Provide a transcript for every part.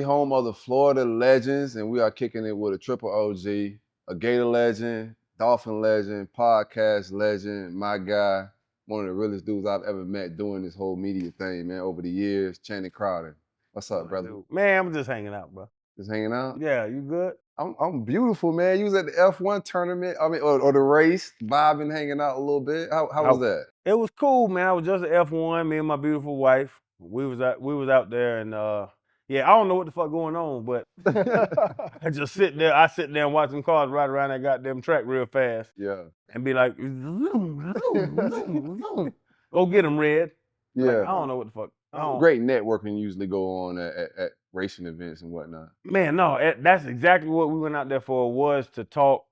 Home of the Florida legends, and we are kicking it with a triple OG, a Gator legend, Dolphin legend, podcast legend, my guy, one of the realest dudes I've ever met doing this whole media thing, man, over the years, Channing Crowder. What's up, brother? Man, I'm just hanging out, bro. Just hanging out? Yeah, you good? I'm beautiful, man. You was at the F1 tournament, or the race, vibing, hanging out a little bit. How was that? It was cool, man. I was just at F1, me and my beautiful wife. We was out there, and yeah, I don't know what the fuck going on, but I just sit there and watch them cars ride around that goddamn track real fast. Yeah. And be like, zoom, zoom, zoom, zoom. Go get them, Red. Yeah. Like, I don't know what the fuck. Great networking usually go on at racing events and whatnot. Man, no, that's exactly what we went out there for, was to talk,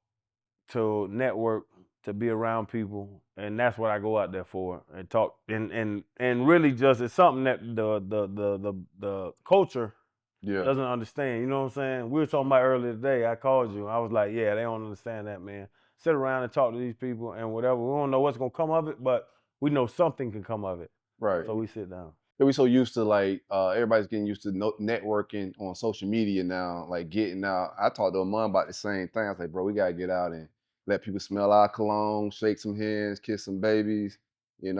to network, to be around people, and that's what I go out there for, and talk, and really just it's something that the culture doesn't understand. You know what I'm saying? We were talking about earlier today. I called you. I was like, yeah, they don't understand that, man. Sit around and talk to these people and whatever. We don't know what's gonna come of it, but we know something can come of it. Right. So we sit down. We so used to everybody's getting used to networking on social media now, like getting out. I talked to Amon about the same thing. I was like, bro, we gotta get out and let people smell our cologne, shake some hands, kiss some babies, and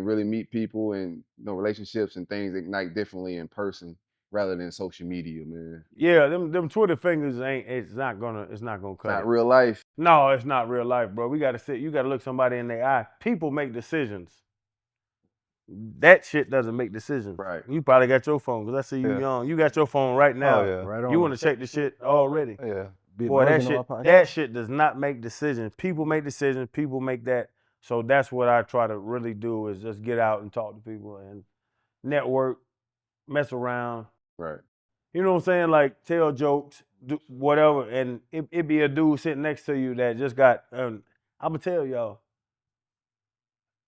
really meet people, and relationships and things ignite differently in person rather than social media, man. Yeah, them Twitter fingers it's not gonna cut. Not real life. No, it's not real life, bro. You gotta look somebody in their eye. People make decisions. That shit doesn't make decisions. Right. You probably got your phone, because I see you young. You got your phone right now. Oh, yeah. Right on. You want to check the shit already. Yeah. Boy, that shit does not make decisions. People make decisions. People make that. So that's what I try to really do, is just get out and talk to people and network, mess around. Right. You know what I'm saying? Like, tell jokes, do whatever. And it be a dude sitting next to you that just got, I'm going to tell y'all,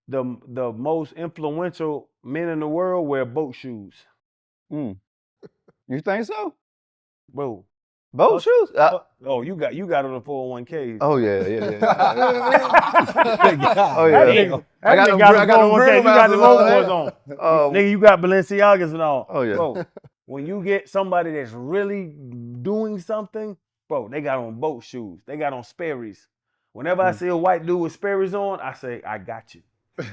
the most influential men in the world wear boat shoes. You think so? Bro. Boat shoes? Oh, you got on the 401k. Oh yeah. Oh yeah. I got them grill. You got them old boys on. Nigga, you got Balenciagas and all. Oh yeah. Bro, when you get somebody that's really doing something, bro, they got on boat shoes. They got on Sperry's. Whenever I see a white dude with Sperry's on, I say, I got you.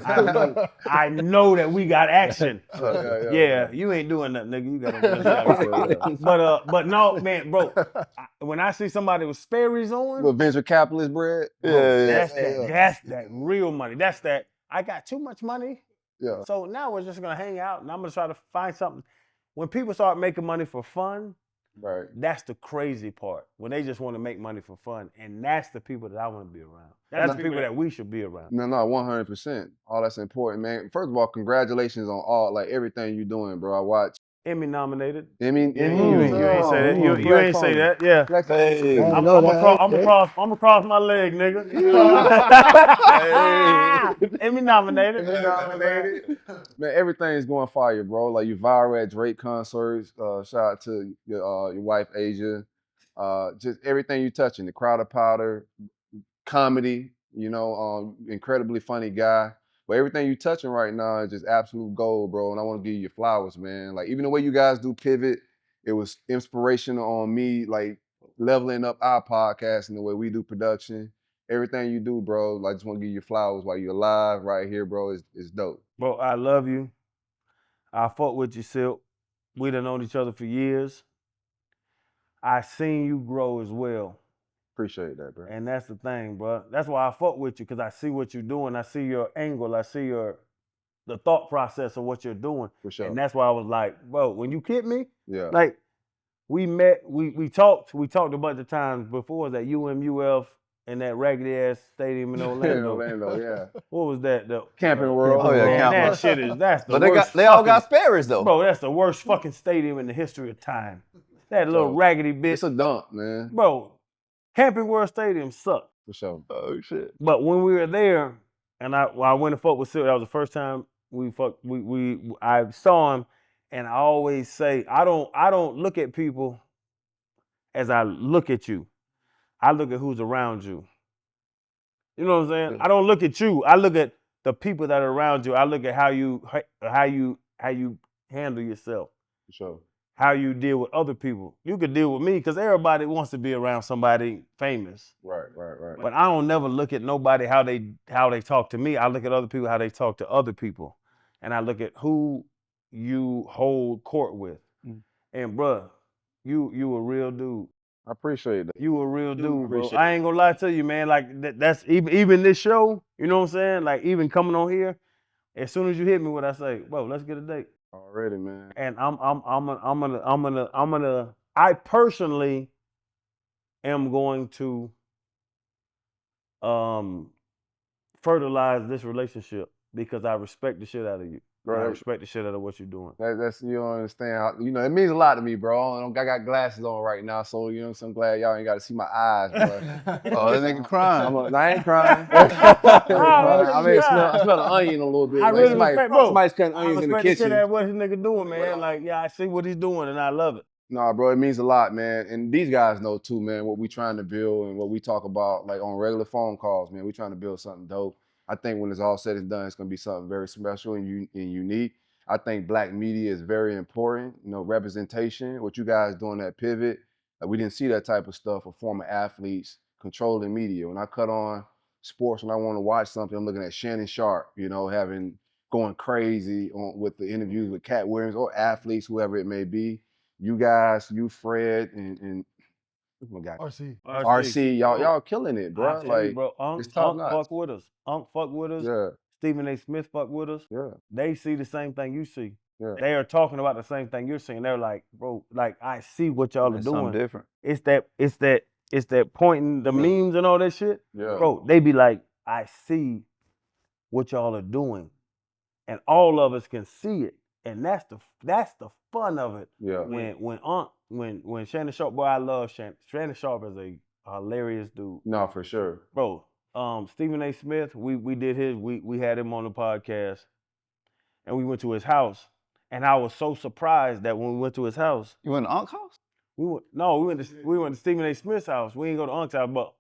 I know that we got action. Yeah, you ain't doing nothing, nigga. You got but no, man, bro. When I see somebody with Sperry's on, with venture capitalist bread, that's that real money. That's that. I got too much money. Yeah. So now we're just gonna hang out, and I'm gonna try to find something. When people start making money for fun, right, that's the crazy part. When they just want to make money for fun, and that's the people that I want to be around. That's the people that we should be around. No, 100%. All that's important, man. First of all, congratulations on everything you're doing, bro. I watch. Emmy nominated. Emmy. You ain't say that. You ain't say that. Yeah. Hey, I'm gonna cross my leg, nigga. Emmy nominated. Man, everything's going fire, bro. Like, you viral at Drake concerts. Shout out to your wife Asia. Just everything you touching. The Crowder Powder, comedy. Incredibly funny guy. But everything you touching right now is just absolute gold, bro. And I want to give you your flowers, man. Like, even the way you guys do Pivot, it was inspirational on me, like leveling up our podcast and the way we do production. Everything you do, bro, I just want to give you flowers while you're alive right here, bro. It's dope. Bro, I love you. I fuck with you, Silk. We done known each other for years. I seen you grow as well. Appreciate that, bro. And that's the thing, bro. That's why I fuck with you, because I see what you're doing. I see your angle. I see the thought process of what you're doing. For sure. And that's why I was like, bro, when you hit me, yeah, like, we met, we talked a bunch of times before that UMUF in that raggedy ass stadium in Orlando. Yeah. What was that? The Camping World. Oh yeah, man, that shit is that's the worst. They all got Sperry's though. Bro, that's the worst fucking stadium in the history of time. That little raggedy bitch. It's a dump, man. Bro, Camping World Stadium sucked. For sure. Oh shit. But when we were there, and I went and fucked with Silk, that was the first time I saw him, and I always say, I don't look at people as I look at you. I look at who's around you. You know what I'm saying? I don't look at you. I look at the people that are around you. I look at how you handle yourself. For sure. how you deal with other people. You could deal with me because everybody wants to be around somebody famous. Right. But I don't never look at nobody how they talk to me. I look at other people how they talk to other people, and I look at who you hold court with. And bruh, you a real dude. I appreciate that. You a real dude, bro. Appreciate I ain't gonna lie to you, man. Like that's even this show. You know what I'm saying? Like even coming on here, as soon as you hit me, what I say, bro, let's get a date. Already, man. And I personally am going to fertilize this relationship because I respect the shit out of you. Bro, I respect the shit out of what you're doing. That's you don't understand how it means a lot to me, bro. I got glasses on right now, so I'm glad y'all ain't got to see my eyes, bro. Oh, that nigga crying. I ain't crying. I smell the onion a little bit. I really respect, bro. Somebody's cutting onions in the kitchen. I respect the shit out of what his nigga doing, man. Like, yeah, I see what he's doing and I love it. Nah, bro, it means a lot, man. And these guys know too, man, what we trying to build and what we talk about, like on regular phone calls, man. We trying to build something dope. I think when it's all said and done, it's gonna be something very special and unique. I think black media is very important. Representation. What you guys doing that pivot, we didn't see that type of stuff for former athletes controlling media. When I cut on sports, when I want to watch something, I'm looking at Shannon Sharp, going crazy with the interviews with Cat Williams or athletes, whoever it may be. You guys, Fred, and oh my God, RC, y'all killing it, bro. Like, bro, Unc fuck with us. Yeah. Stephen A. Smith fuck with us. Yeah. They see the same thing you see. Yeah. They are talking about the same thing you're seeing. They're like, bro, like I see what y'all are doing. Something different. It's that pointing the memes and all that shit. Yeah. Bro, they be like, I see what y'all are doing, and all of us can see it. And that's the fun of it. Yeah. When Shannon Sharp, boy, I love Shannon. Shannon Sharp is a hilarious dude. No, for sure. Bro, Stephen A. Smith, we did his, we had him on the podcast, and we went to his house, and I was so surprised that when we went to his house. You went to Unc's house? We went to Stephen A. Smith's house. We didn't go to Unc's house, but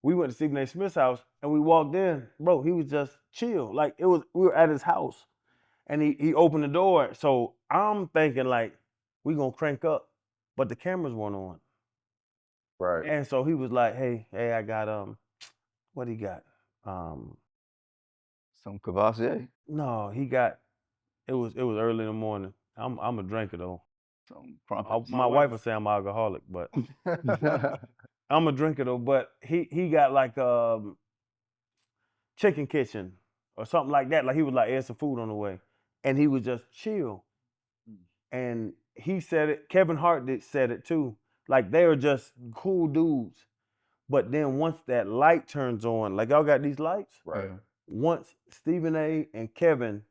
we went to Stephen A. Smith's house, and we walked in. Bro, he was just chill. Like we were at his house. And he opened the door. So I'm thinking like, we gonna crank up. But the cameras weren't on. Right. And so he was like, hey, I got what he got? Some Cavassier? No, he got it was early in the morning. I'm a drinker though. My wife would say I'm an alcoholic, but I'm a drinker though. But he got like chicken kitchen or something like that. Like he was like, there's some food on the way. And he was just chill. And he said it, Kevin Hart said it too. Like they are just cool dudes. But then once that light turns on, like y'all got these lights? Right. Once Stephen A. and Kevin,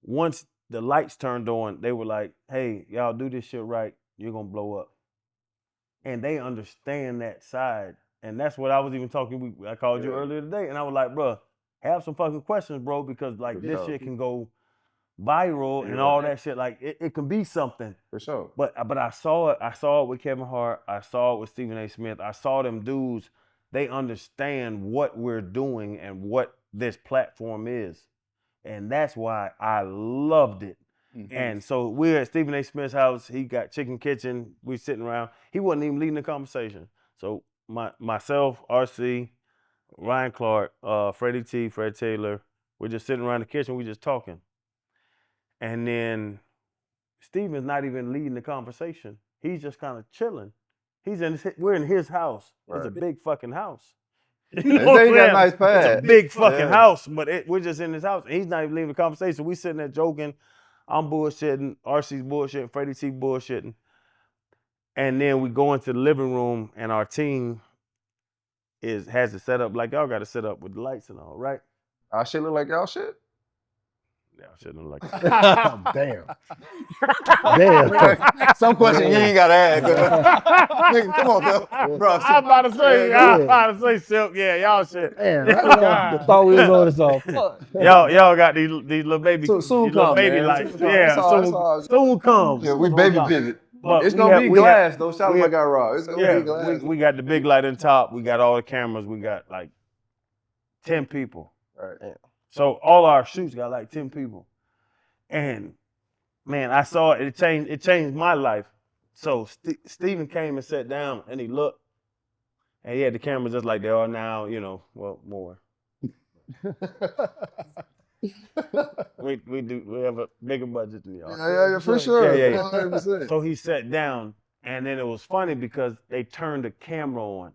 once the lights turned on, they were like, hey, y'all do this shit right, you're gonna blow up. And they understand that side. And that's what I was even talking, I called you earlier today, and I was like, bro, have some fucking questions, bro, because like this shit can go viral and all that shit. Like it can be something. For sure. But I saw it with Kevin Hart. I saw it with Stephen A. Smith. I saw them dudes. They understand what we're doing and what this platform is. And that's why I loved it. Mm-hmm. And so we're at Stephen A. Smith's house. He got chicken kitchen. We sitting around. He wasn't even leading the conversation. So myself, RC, Ryan Clark, Freddie T, Fred Taylor, we're just sitting around the kitchen. We just talking. And then Steven's not even leading the conversation. He's just kind of chilling. We're in his house. Right. It's a big fucking house. You know what got nice pad. It's a big fucking house, but we're just in his house. And he's not even leaving the conversation. We sitting there joking. I'm bullshitting. RC's bullshitting. Freddie T bullshitting. And then we go into the living room, and our team has it set up like y'all got to set up with the lights and all, right? Our shit look like y'all shit? Y'all shouldn't look like that. Damn. Some question you ain't got to ask. Come on, Phil. Bro, I'm about to say, Silk, yeah, y'all shit. Damn, I thought we was on this off. Y'all got these little baby, soon little come, baby man. lights. Soon comes. Yeah, we baby pivot. But it's gonna be glass though. Shout out my guy Rob. It's gonna be glass. We got the big light on top. We got all the cameras. We got like 10 people. Right. Yeah. So all our shoots got like 10 people. And man, I saw it. It changed my life. so Steven came and sat down, and he looked, and he had the camera just like they are now, well, more. We have a bigger budget than y'all. Yeah, for sure. Yeah. 100%. So he sat down, and then it was funny because they turned the camera on,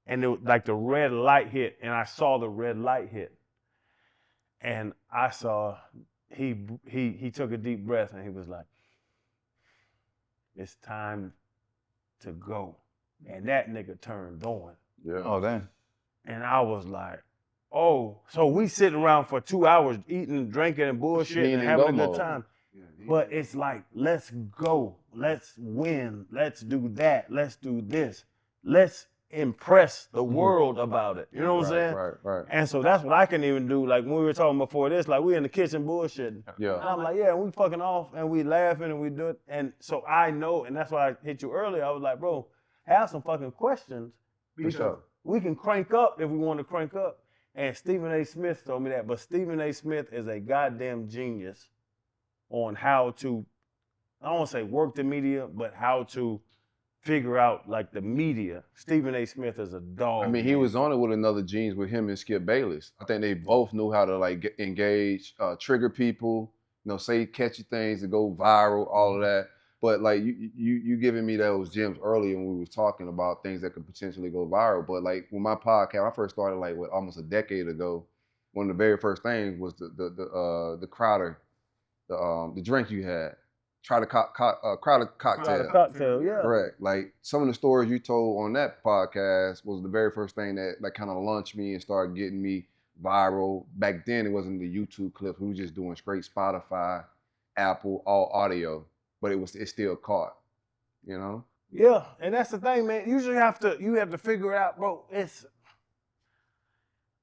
and it was like the red light hit, and I saw the red light hit, and I saw he took a deep breath, and he was like, "It's time to go," and that nigga turned on. Yeah. Oh, damn. And I was like, oh, so we sitting around for 2 hours eating, drinking, and bullshit and having a good time. But it's like, let's go. Let's win. Let's do that. Let's do this. Let's impress the world about it. You know what I'm saying? Right. And so that's what I can even do. Like when we were talking before this, like we in the kitchen bullshitting. Yeah. And I'm like, yeah, we fucking off and we laughing and we do it. And so I know, and that's why I hit you earlier. I was like, bro, have some fucking questions. For sure. We can crank up if we want to crank up. And Stephen A. Smith told me that. But Stephen A. Smith is a goddamn genius on how to, I don't want to say work the media, but how to figure out like the media. Stephen A. Smith is a dog. I mean, he was on it with another genius with him and Skip Bayless. I think they both knew how to like engage, trigger people, say catchy things to go viral, all of that. But like you giving me those gems earlier when we was talking about things that could potentially go viral. But like when my podcast, I first started like almost a decade ago. One of the very first things was the Crowder, the drink you had, Crowder cocktail. Cocktail, yeah. Correct. Like some of the stories you told on that podcast was the very first thing that like kind of launched me and started getting me viral. Back then it wasn't the YouTube clips. We were just doing straight Spotify, Apple, all audio. But it still caught, Yeah, and that's the thing, man. You have to figure out, bro.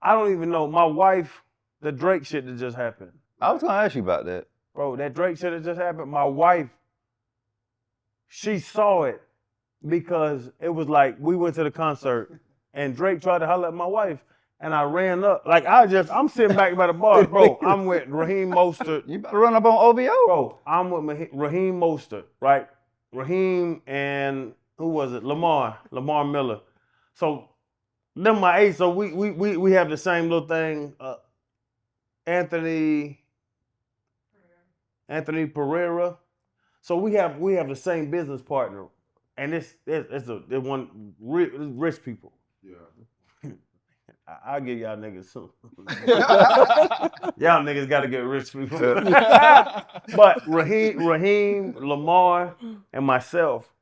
I don't even know. My wife, the Drake shit that just happened. I was going to ask you about that. Bro, that Drake shit that just happened, my wife, she saw it because it was like we went to the concert and Drake tried to holler at my wife. And I ran up. Like, I'm sitting back by the bar, bro. I'm with Raheem Mostert. You better run up on OVO. Bro, I'm with Raheem Mostert, right? Raheem and, who was it? Lamar Miller. So, them my eight. So, we have the same little thing. Anthony Pereira. So, we have the same business partner. And it's one rich people. Yeah. I'll give y'all niggas some. Y'all niggas got to get rich people. But Raheem, Lamar, and myself,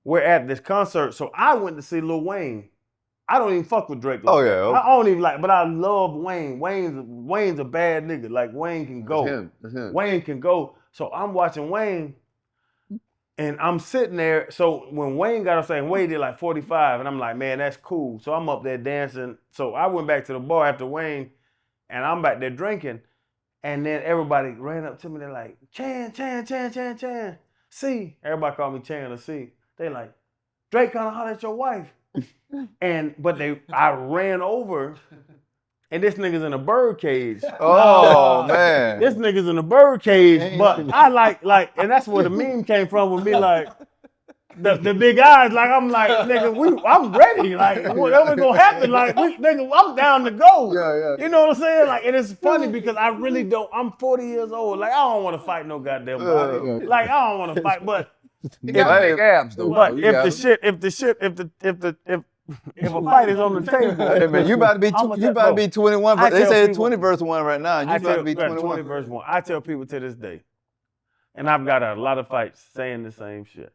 we're at this concert. So I went to see Lil Wayne. I don't even fuck with Drake. Like yeah. I don't even but I love Wayne. Wayne's a bad nigga. Like Wayne can go. That's him. Wayne can go. So I'm watching Wayne. And I'm sitting there, so when Wayne got up saying, Wayne did like 45, and I'm like, man, that's cool. So I'm up there dancing. So I went back to the bar after Wayne, and I'm back there drinking. And then everybody ran up to me, they're like, Chan. C. Everybody called me Chan or C. They like, Drake kind of hollered at your wife. I ran over, and this nigga's in a bird cage. Oh, man. This nigga's in a bird cage, but I like, and that's where the meme came from with me, like, the big eyes, like, I'm like, nigga, I'm ready, like, whatever's gonna happen, like, nigga, I'm down to go. Yeah. You know what I'm saying? Like, and it's funny because I really don't, I'm 40 years old, like, I don't want to fight no goddamn body. Like, I don't want to fight, but. You got big abs, though. But if a fight is on the table, Hey, man, you about to be 21. They say 20 verse 1 right now. You about to be 21. 20 verse 1. I tell people to this day, and I've got a lot of fights saying the same shit.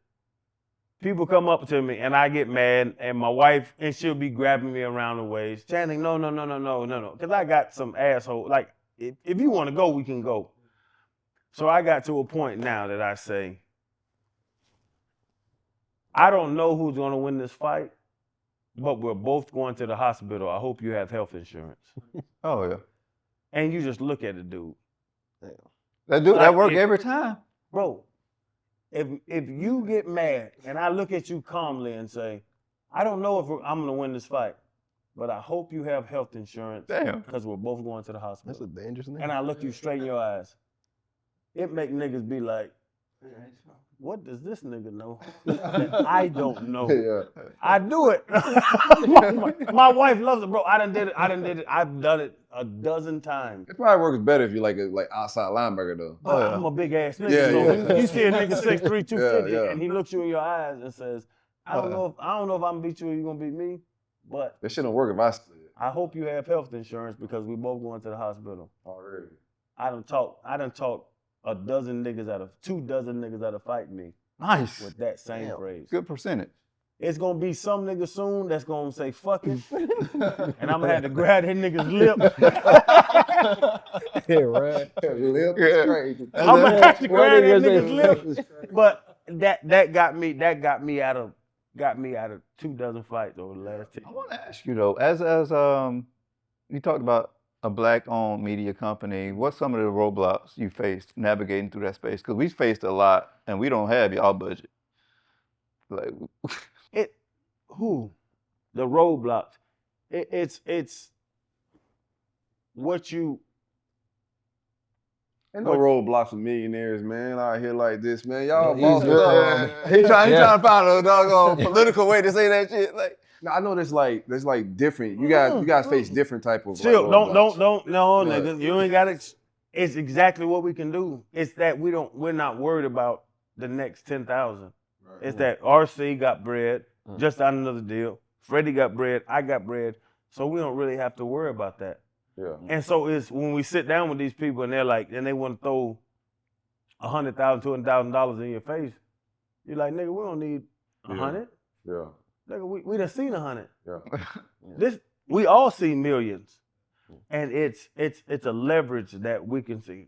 People come up to me and I get mad, and my wife, and she'll be grabbing me around the waist, chanting, no. Because I got some asshole. Like, if you want to go, we can go. So I got to a point now that I say, I don't know who's going to win this fight, but we're both going to the hospital. I hope you have health insurance. Oh, yeah. And you just look at the dude. That work every time. Bro, if you get mad and I look at you calmly and say, I don't know if I'm going to win this fight, but I hope you have health insurance. Damn. Because we're both going to the hospital. That's a dangerous name. And I look you straight in your eyes. It make niggas be like, what does this nigga know that I don't know? Yeah. I do it. My wife loves it, bro. I done did it. I've done it a dozen times. It probably works better if you like a outside linebacker though. But I'm a big ass nigga. Yeah, so yeah. you see a nigga 6'3", 250, Yeah. and he looks you in your eyes and says, I don't know if I'm gonna beat you or you gonna beat me, but That shit don't work if I slid. I hope you have health insurance because we both going to the hospital. Already. I done talked 2 dozen niggas out of fighting me Nice. with that same phrase. Good percentage. It's gonna be some nigga soon that's gonna say fuck it, and I'm gonna have to grab that nigga's lip. Yeah, right. Lip Yeah. crazy. I'm gonna have to grab that What nigga's niggas lip. But that got me out of 2 dozen fights over the last 10. I want to ask you though, as you talked about a black-owned media company, what's some of the roadblocks you faced navigating through that space? Because we faced a lot, and we don't have y'all budget. Like, The roadblocks. It's what you. Ain't no roadblocks for millionaires, man. Out here like this, man. Y'all boss easy. up. he trying to find a doggone political way to say that shit. Like, No, I know there's like different. You guys face different type of. Chill. like, roadblocks. Don't. No, Yeah. nigga. You ain't got to. It's exactly what we can do. It's that we're not worried about the next 10,000. Right. It's that RC got bread, just on another deal. Freddie got bread, I got bread. So we don't really have to worry about that. Yeah. And so it's when we sit down with these people and they're like, and they want to throw $100,000, $200,000 in your face. You're like, nigga, we don't need 100. Yeah. Nigga, we done seen 100. Yeah. We all see millions. And it's a leverage that we can see.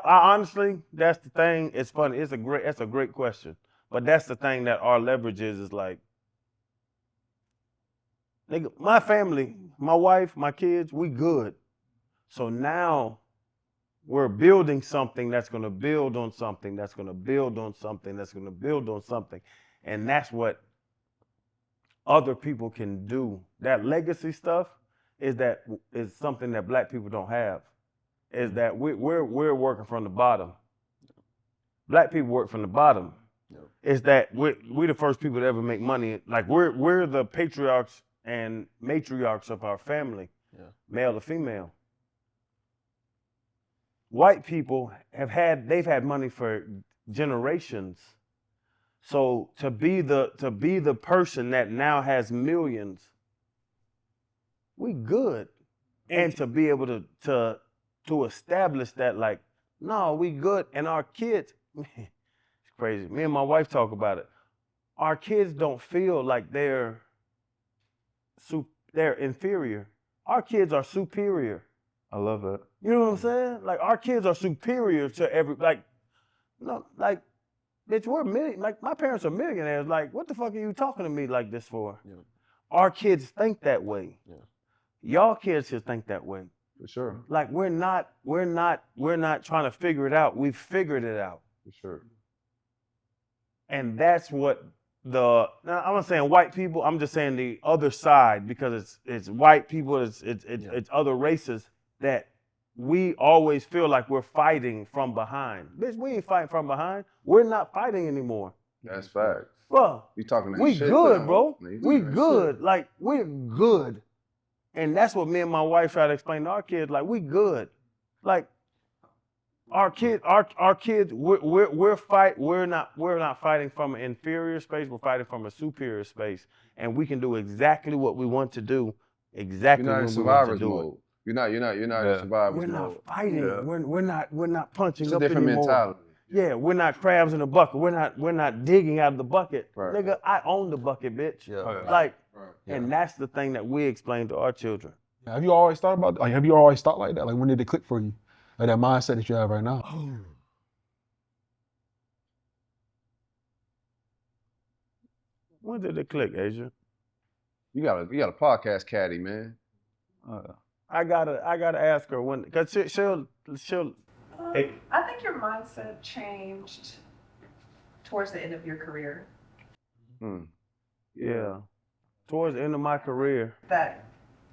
Honestly, that's the thing. It's funny. That's a great question. But that's the thing that our leverage is like, nigga, my family, my wife, my kids, we good. So now we're building something that's gonna build on something, that's gonna build on something, that's gonna build on something. And that's what other people can do. That legacy stuff is something that black people don't have. Is that we're working from the bottom. Black people work from the bottom. Is that we the first people to ever make money. Like we're the patriarchs and matriarchs of our family, male to female. White people they've had money for generations. So to be the person that now has millions, we good. And to be able to establish that, like, no, we good. And our kids, it's crazy. Me and my wife talk about it. Our kids don't feel like they're inferior. Our kids are superior. I love that. You know what I'm saying? Like, our kids are superior to bitch, we're like, my parents are millionaires. Like, what the fuck are you talking to me like this for? Yeah. Our kids think that way. Yeah. Y'all kids should think that way. For sure. Like, we're not trying to figure it out. We've figured it out. For sure. And that's what now I'm not saying white people, I'm just saying the other side, because it's white people, it's other races that we always feel like we're fighting from behind. Bitch, we ain't fighting from behind. We're not fighting anymore. That's facts. Bro, You talking that we shit good, now. bro. Man, We that good. shit. Like, we're good. And that's what me and my wife try to explain to our kids. Like, we good. Like, our kids, we're not fighting from an inferior space. We're fighting from a superior space, and we can do exactly what we want to do. Exactly You're not in when we want to survivor's do mode. You're not in Yeah. survivor's it. We're mode. not fighting. Yeah. We're not punching It's a up different anymore. mentality. Yeah, we're not crabs in a bucket. We're not digging out of the bucket. Right. Nigga, I own the bucket, bitch. Yeah. Oh, yeah. Like, Right. and that's the thing that we explain to our children. Have you always thought about, like, have you always thought like that? Like, when did it click for you? Like that mindset that you have right now? When did it click, Asia? You got a podcast caddy, man. I gotta ask her when, cause she'll. I think your mindset changed towards the end of your career. Yeah. Towards the end of my career. That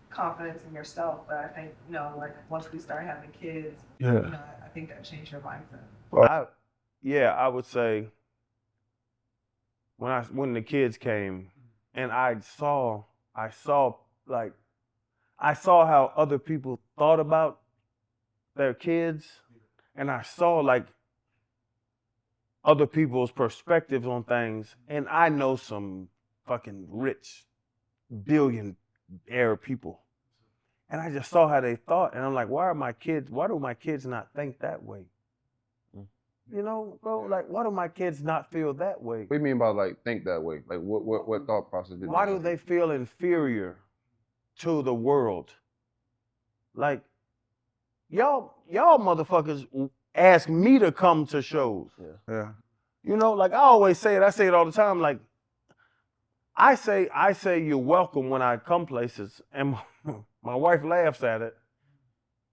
confidence in yourself. But I think, like once we start having kids, Yeah. I think that changed your mindset. I would say when the kids came, and I saw how other people thought about their kids, and I saw like other people's perspectives on things, and I know some fucking rich billionaire people, and I just saw how they thought, and I'm like, why do my kids not think that way? You know, bro, like, why do my kids not feel that way? What do you mean by like think that way? Like what thought process did Why do they feel inferior to the world? Like, y'all motherfuckers ask me to come to shows. Yeah. You know, like I always say it, I say it all the time, like I say you're welcome when I come places, and my wife laughs at it,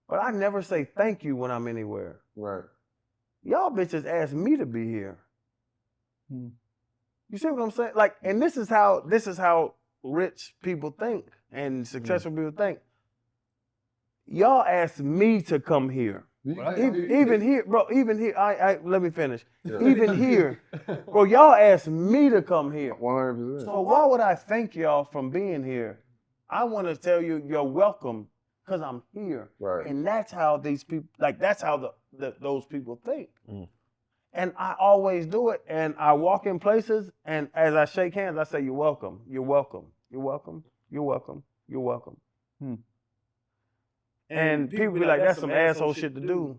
but I never say thank you when I'm anywhere. Right. Y'all bitches asked me to be here. You see what I'm saying? Like, and this is how rich people think and successful people think. Y'all asked me to come here. Even here, bro, I let me finish. Yeah. Even here, bro, y'all asked me to come here. 100%. So why would I thank y'all from being here? I want to tell you you're welcome because I'm here. Right. And that's how these people, like, that's how those people think. And I always do it. And I walk in places, and as I shake hands, I say, you're welcome, you're welcome, you're welcome, you're welcome, you're welcome. And people be like, that's some asshole shit to do.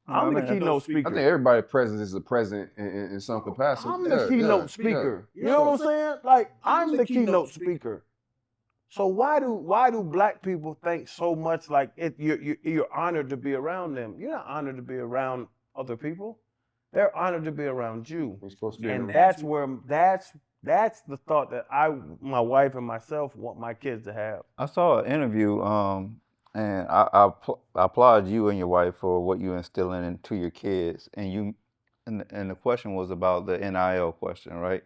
I'm the keynote I think speaker. everybody's presence is a present in some capacity. I'm the keynote speaker. You know what I'm saying? Like, I'm the keynote speaker. So why do black people think so much like you're honored to be around them? You're not honored to be around other people. They're honored to be around you. We're supposed to be And in the- that's the thought that my wife and myself want my kids to have. I saw an interview, and I applaud you and your wife for what you instilling into your kids. And the question was about the NIL question, right?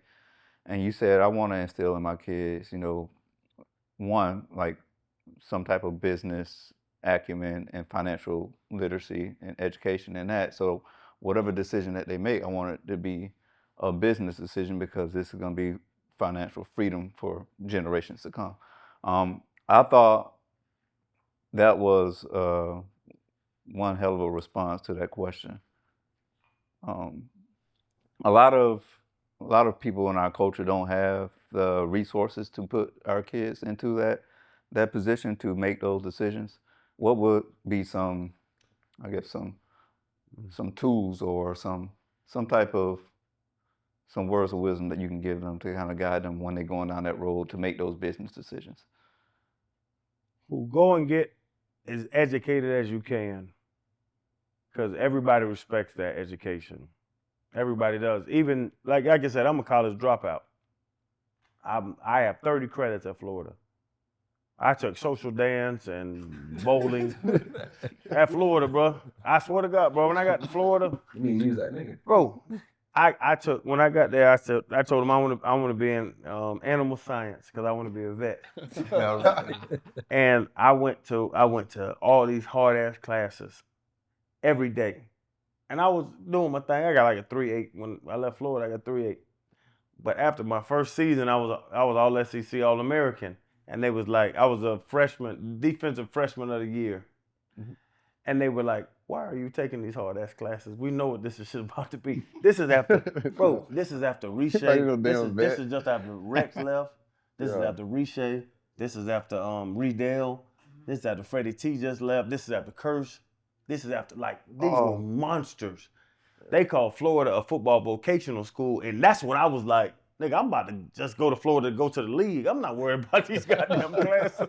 And you said, I want to instill in my kids, you know, one, like some type of business acumen and financial literacy and education in that. So whatever decision that they make, I want it to be a business decision because this is going to be financial freedom for generations to come. I thought that was one hell of a response to that question. A lot of people in our culture don't have the resources to put our kids into that position to make those decisions. What would be some tools or some type of some words of wisdom that you can give them to kind of guide them when they're going down that road to make those business decisions? Go and get as educated as you can, because everybody respects that education. Everybody does. Even like I said, I'm a college dropout. I have 30 credits at Florida. I took social dance and bowling at Florida, bro. I swear to God, bro. When I got to Florida, You mean use that nigga? bro, I took when I got there. I told them I want to be in animal science because I want to be a vet. And I went to all these hard ass classes every day, and I was doing my thing. I got like a 3.8 when I left Florida. I got 3.8. But after my first season, I was all SEC, all American, and they was like, I was a freshman, defensive freshman of the year, and they were like, why are you taking these hard ass classes? We know what this is about to be. This is after, bro. This is after Riche. This is just after Rex left. This is after Riche. This is after Riedel. This is after Freddie T just left. This is after Curse. This is after these were monsters. They call Florida a football vocational school, and that's when I was like, nigga, I'm about to just go to Florida to go to the league. I'm not worried about these goddamn classes.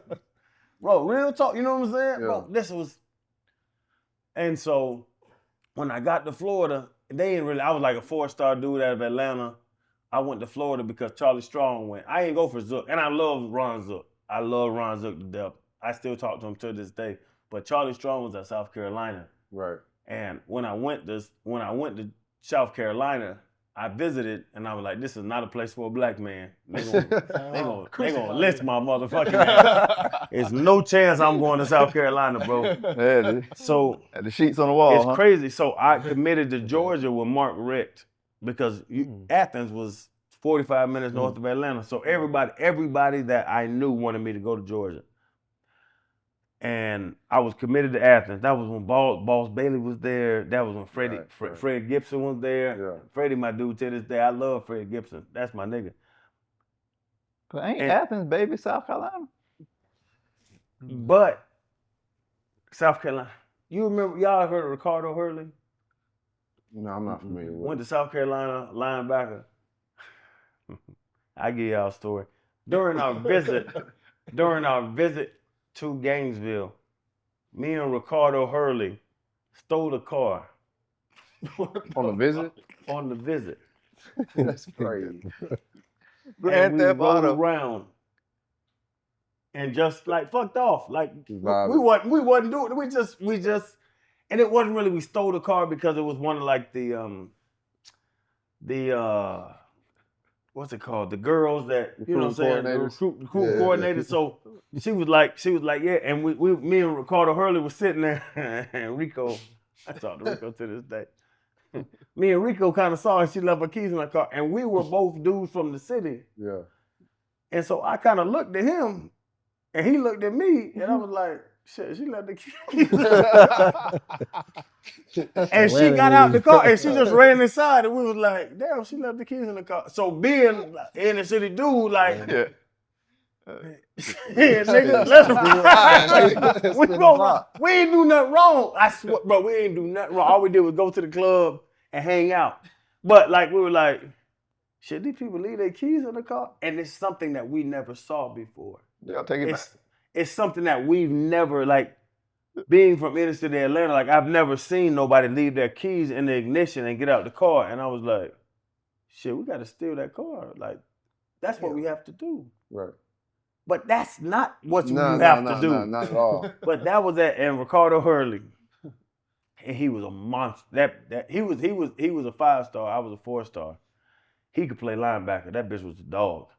Bro, real talk, you know what I'm saying? Yeah. Bro, this was, and so when I got to Florida, they didn't really, I was like a 4-star dude out of Atlanta. I went to Florida because Charlie Strong went. I didn't go for Zook, and I love Ron Zook. I love Ron Zook to death. I still talk to him to this day. But Charlie Strong was at South Carolina. Right. And when I went to South Carolina, I visited, and I was like, "This is not a place for a black man. They gonna lynch my motherfucking ass. There's no chance I'm going to South Carolina, bro." Yeah, So the sheets on the wall. it's crazy. So I committed to Georgia with Mark Richt, because Athens was 45 minutes north of Atlanta. So everybody that I knew wanted me to go to Georgia. And I was committed to Athens. That was when Boss Bailey was there. That was when Fred Gibson was there. Yeah. Freddie, my dude, to this day. I love Fred Gibson. That's my nigga. But ain't Athens, baby, South Carolina? But South Carolina. You remember, y'all heard of Ricardo Hurley? No, I'm not familiar with Went to South Carolina, linebacker. I give y'all a story. During our visit to Gainesville, me and Ricardo Hurley stole a car. On the visit? On the visit. That's crazy. And we rode around and just like fucked off. Like we wasn't doing it. We just and it wasn't really we stole the car because it was one of like the what's it called? The girls that you know what I'm saying, the recruit coordinators. So she was like, yeah, and me and Ricardo Hurley was sitting there and Rico, I talk to Rico to this day. Me and Rico kind of saw her. She left her keys in her car, and we were both dudes from the city. Yeah. And so I kind of looked at him, and he looked at me, and I was like, shit, she left the keys. And she got out the car, and she just ran inside, and we was like, damn, she left the keys in the car. So being in the city dude, like, yeah, nigga, let's ride. We ain't do nothing wrong. I swear, bro, we ain't do nothing wrong. All we did was go to the club and hang out. But like we were like, should these people leave their keys in the car? And it's something that we never saw before. They'll take it back. It's something that we've never, like, being from inner city Atlanta, like I've never seen nobody leave their keys in the ignition and get out the car. And I was like, shit, we got to steal that car. Like, that's what we have to do. Right. But that's not what you have to do. No, not at all. But that was that, and Ricardo Hurley, and he was a monster. He was a 5-star. I was a 4-star. He could play linebacker. That bitch was a dog.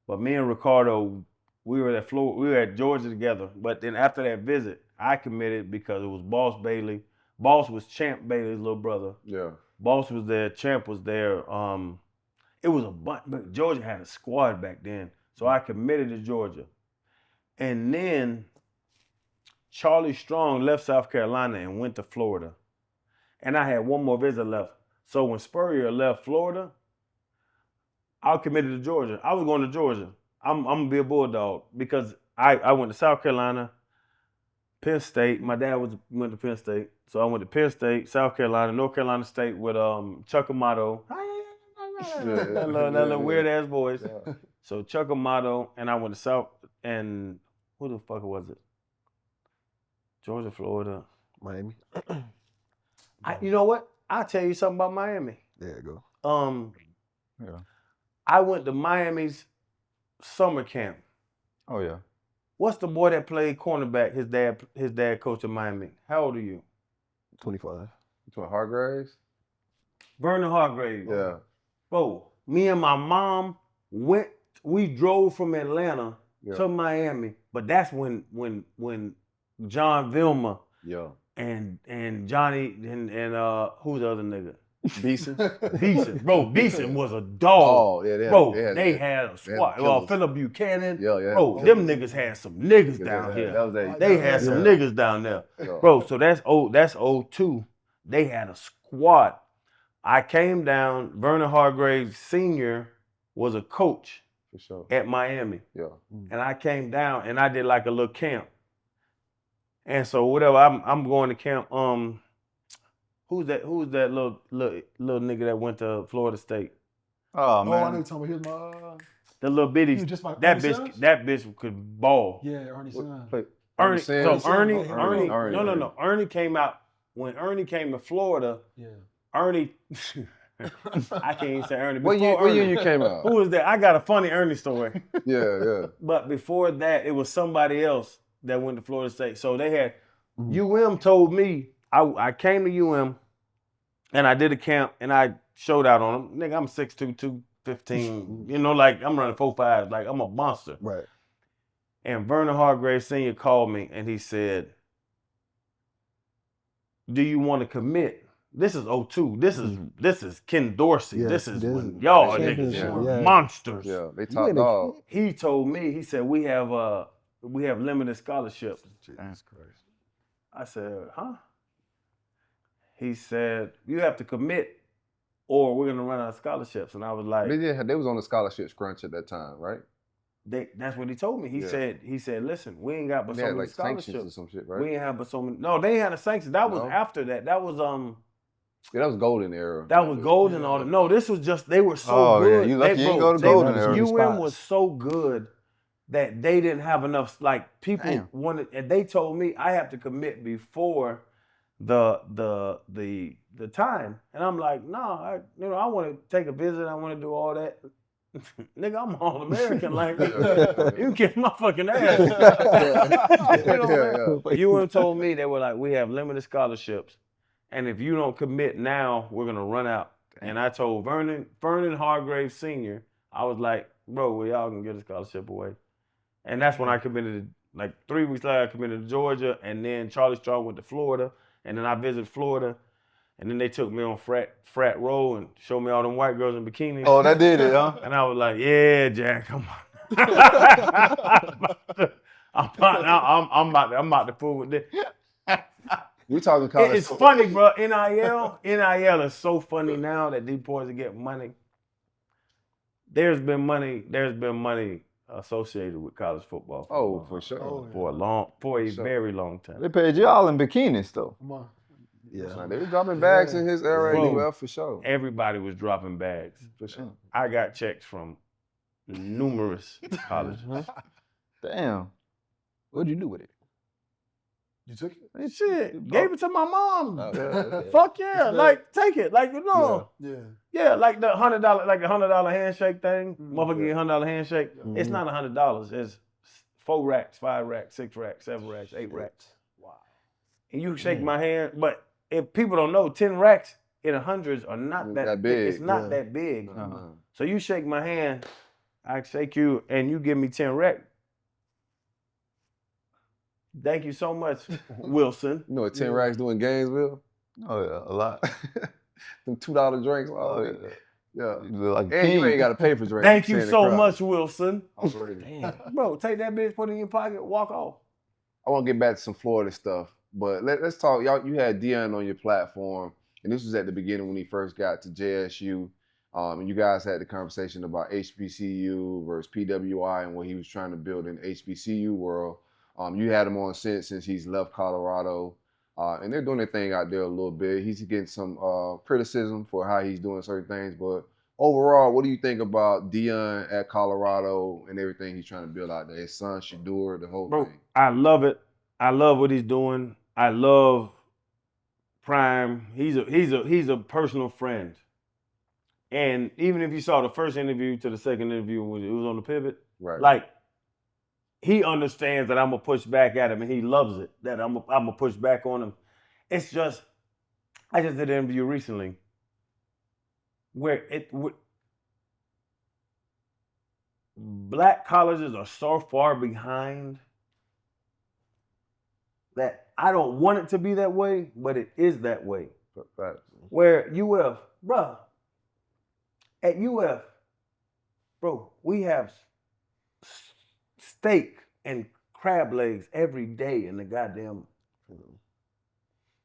But me and Ricardo, we were at Georgia together. But then after that visit, I committed because it was Boss Bailey. Boss was Champ Bailey's little brother. Yeah. Boss was there. Champ was there. It was a bunch. But Georgia had a squad back then. So I committed to Georgia. And then Charlie Strong left South Carolina and went to Florida. And I had one more visit left. So when Spurrier left Florida, I committed to Georgia. I was going to Georgia. I'm going to be a Bulldog because I went to South Carolina, Penn State. My dad went to Penn State. So I went to Penn State, South Carolina, North Carolina State with Chuck Amato. That little weird-ass voice. Yeah. So Chuck Amato, and I went to South, and who the fuck was it? Georgia, Florida. Miami. You know what? I'll tell you something about Miami. There you go. I went to Miami's summer camp. Oh, yeah. What's the boy that played cornerback? His dad coached in Miami. How old are you? 25. Hargraves? Vernon Hargraves. Yeah. Bro, me and my mom we drove from Atlanta to Miami, but that's when John Vilma and Johnny and who's the other nigga? Beeson. Bro, Beeson was a dog. Oh, yeah, they had a squad. Philip Buchanan. Yeah. Bro, them niggas had some niggas down here. They had some niggas down there. Bro, so that's 02. They had a squad. I came down, Vernon Hargraves Sr. was a coach at Miami. Yeah. And I came down and I did like a little camp. And so whatever, I'm going to camp. Who's that little nigga that went to Florida State? Oh man. I know you're talking about the little bitty. That bitch could ball. Yeah, Ernie's son. Ernie. No. Ernie came out when Ernie came to Florida. Yeah. Ernie, I can't even say Ernie. What year you came out? Who was that? I got a funny Ernie story. Yeah. But before that, it was somebody else that went to Florida State. So they had, UM told me, I came to UM and I did a camp and I showed out on them. Nigga, I'm 6'2", 215. You know, like I'm running 4.5. Like I'm a monster. Right. And Vernon Hargraves Sr. called me and he said, do you want to commit? This is 02. This is Ken Dorsey. Yes, this is this when is y'all championship, niggas were yeah. monsters. Yeah, they You top ain't a dog. He told me, he said, we have limited scholarships. That's crazy. I said, huh? He said, you have to commit or we're gonna run out of scholarships. And I was like, They was on the scholarship scrunch at that time, right? that's what he told me. He said, listen, we ain't got but They so had many like sanctions or scholarships. some shit, right? We ain't have but so many. No, they ain't had a sanction. That was No? after that. That was Yeah, that was golden era. That was golden and all that. No, this was just, they were so Oh, yeah, good. you lucky you didn't go to they golden were- era. UM was so good that they didn't have enough, like people Damn. wanted, and they told me I have to commit before the time. And I'm like, nah, I want to take a visit. I want to do all that. Nigga, I'm all American. Like, you can kiss my fucking ass. You know what I mean? UM told me, they were like, we have limited scholarships. And if you don't commit now, we're going to run out. And I told Vernon Hargrave Sr., I was like, bro, well, y'all can get a scholarship away. And that's when I committed, like 3 weeks later, I committed to Georgia. And then Charlie Straw went to Florida. And then I visited Florida. And then they took me on frat row and showed me all them white girls in bikinis. Oh, that did it, huh? And I was like, yeah, Jack, come on. I'm about to fool with this. We talking college. It's funny, bro. NIL is so funny now that these boys are getting money. There's been money associated with college football. Oh, for sure. For a very long time. They paid y'all in bikinis, though. Come on. Yeah. They were dropping bags in his era Bro. anywhere for sure. Everybody was dropping bags. For sure. I got checks from numerous colleges. Damn. What'd you do with it? You took it? Shit, gave it to my mom. Oh, Fuck yeah, like take it, like you know. Yeah. Yeah, like the $100 handshake thing. Motherfucker get $100 handshake. It's not $100. It's 4 racks, 5 racks, 6 racks, 7 racks, 8 racks. Wow. And you shake my hand, but if people don't know, 10 racks in the hundreds are not that big. It's not that big. So you shake my hand, I shake you, and you give me 10 racks. Thank you so much, Wilson. You know what 10 racks doing Gainesville? Oh, yeah, a lot. Them $2 drinks. Oh, yeah. Yeah. You look like a And you king. ain't got to pay for drinks. Thank Stay you in the so crowd. much, Wilson. Damn. Bro, take that bitch, put it in your pocket, walk off. I want to get back to some Florida stuff, but let's talk. Y'all, you had Deion on your platform, and this was at the beginning when he first got to JSU, and you guys had the conversation about HBCU versus PWI and what he was trying to build in the HBCU world. You had him on since he's left Colorado, and they're doing their thing out there a little bit. He's getting some criticism for how he's doing certain things, but overall, what do you think about Deion at Colorado and everything he's trying to build out there? His son, Shador, the whole Bro, thing. I love it. I love what he's doing. I love Prime. He's a personal friend. And even if you saw the first interview to the second interview, it was on the pivot. Right. Like, he understands that I'm gonna push back at him, and he loves it. That I'm gonna push back on him. It's just, I just did an interview recently where black colleges are so far behind that I don't want it to be that way, but it is that way. Right. Where UF, bruh, at UF, bro, we have steak and crab legs every day in the goddamn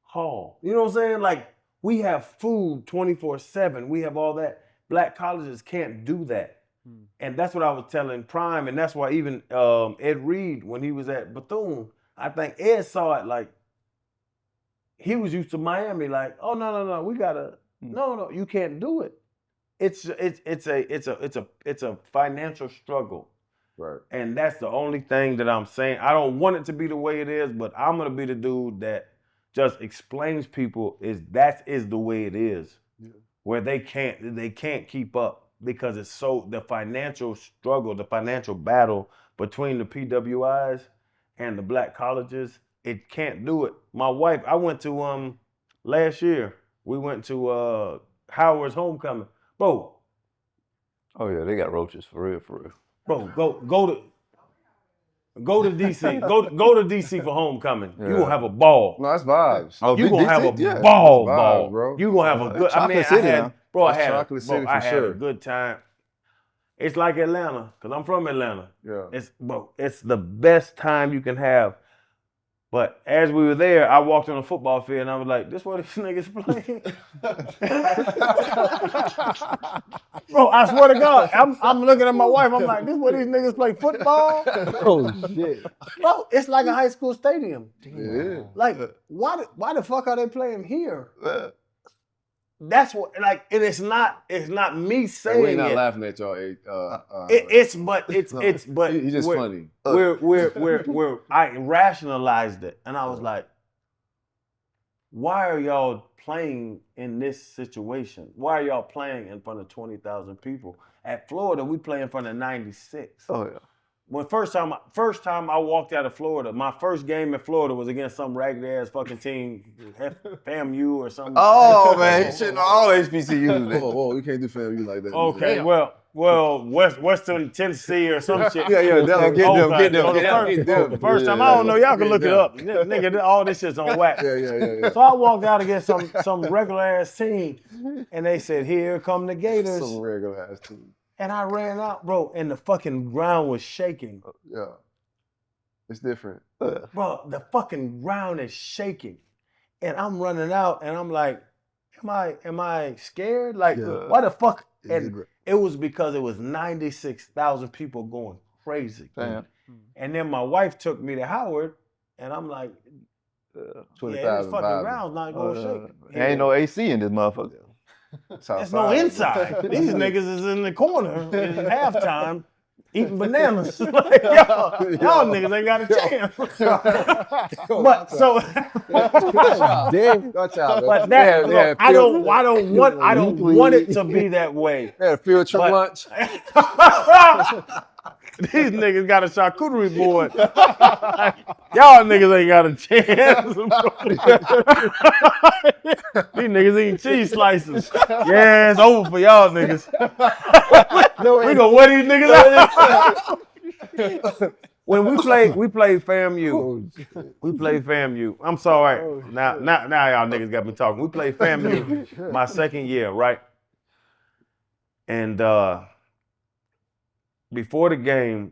hall. You know what I'm saying? Like, we have food 24/7. We have all that. Black colleges can't do that. And that's what I was telling Prime, and that's why even Ed Reed, when he was at Bethune, I think Ed saw it like he was used to Miami, like, oh no, we gotta, no, you can't do it. It's a financial struggle. Right. And that's the only thing that I'm saying. I don't want it to be the way it is, but I'm gonna be the dude that just explains people that is the way it is. Yeah. Where they can't keep up because it's so the financial struggle, the financial battle between the PWIs and the black colleges, it can't do it. My wife, I went to last year, we went to Howard's homecoming. Bro. Oh yeah, they got roaches for real. Bro, go to Go to DC. Go to DC for homecoming. You gonna have a ball. No, that's vibes. Oh, You gonna have a yeah. ball, That's ball, vibes, bro. You gonna have a good. I mean, Chocolate City, I huh? had, bro, I That's had, Chocolate City bro, for I had sure. a good time. It's like Atlanta, cause I'm from Atlanta. Yeah. It's the best time you can have. But as we were there, I walked on the football field and I was like, "This what these niggas playing?" Bro, I swear to God, I'm looking at my wife. I'm like, "This what these niggas play football?" Oh shit. Bro, it's like a high school stadium. Yeah. Like, why the fuck are they playing here? That's what, like, and it's not me Hey, saying we ain't not it. laughing at y'all. It's but He's just we're- funny. I rationalized it, and I was like, why are y'all playing in this situation? Why are y'all playing in front of 20,000 people? At Florida, we play in front of 96. Oh yeah. When first time I walked out of Florida, my first game in Florida was against some ragged ass fucking team, FAMU or something. Oh man, he's shitting on all HBCUs. Whoa, we can't do family like that. Okay, man. well, Western Tennessee or some shit. Yeah, Get them. The first time, I don't know, y'all can look it up. Nigga, all this shit's on wax. Yeah. So I walked out against some regular ass team, and they said, "Here come the Gators," Some regular ass team. and I ran out, bro, and the fucking ground was shaking. Yeah. It's different. Bro, the fucking ground is shaking. And I'm running out and I'm like, am I scared? Like, Yeah. why the fuck? And it was because it was 96,000 people going crazy. Damn. And then my wife took me to Howard and I'm like, yeah, this 20,000 fucking vibes. ground's not going to shake. Ain't no AC in this motherfucker. There's no inside. These niggas is in the corner in halftime eating bananas. Like, y'all niggas ain't got a chance. But so, Damn, watch out. but that look, I don't want it to be that way. They had a field trip But- lunch. These niggas got a charcuterie board. Y'all niggas ain't got a chance. These niggas eating cheese slices. Yeah, it's over for y'all niggas. We gonna wear these niggas out. When we played FAMU. We played FAMU. I'm sorry. Now y'all niggas got me talking. We played FAMU my second year, right? And before the game,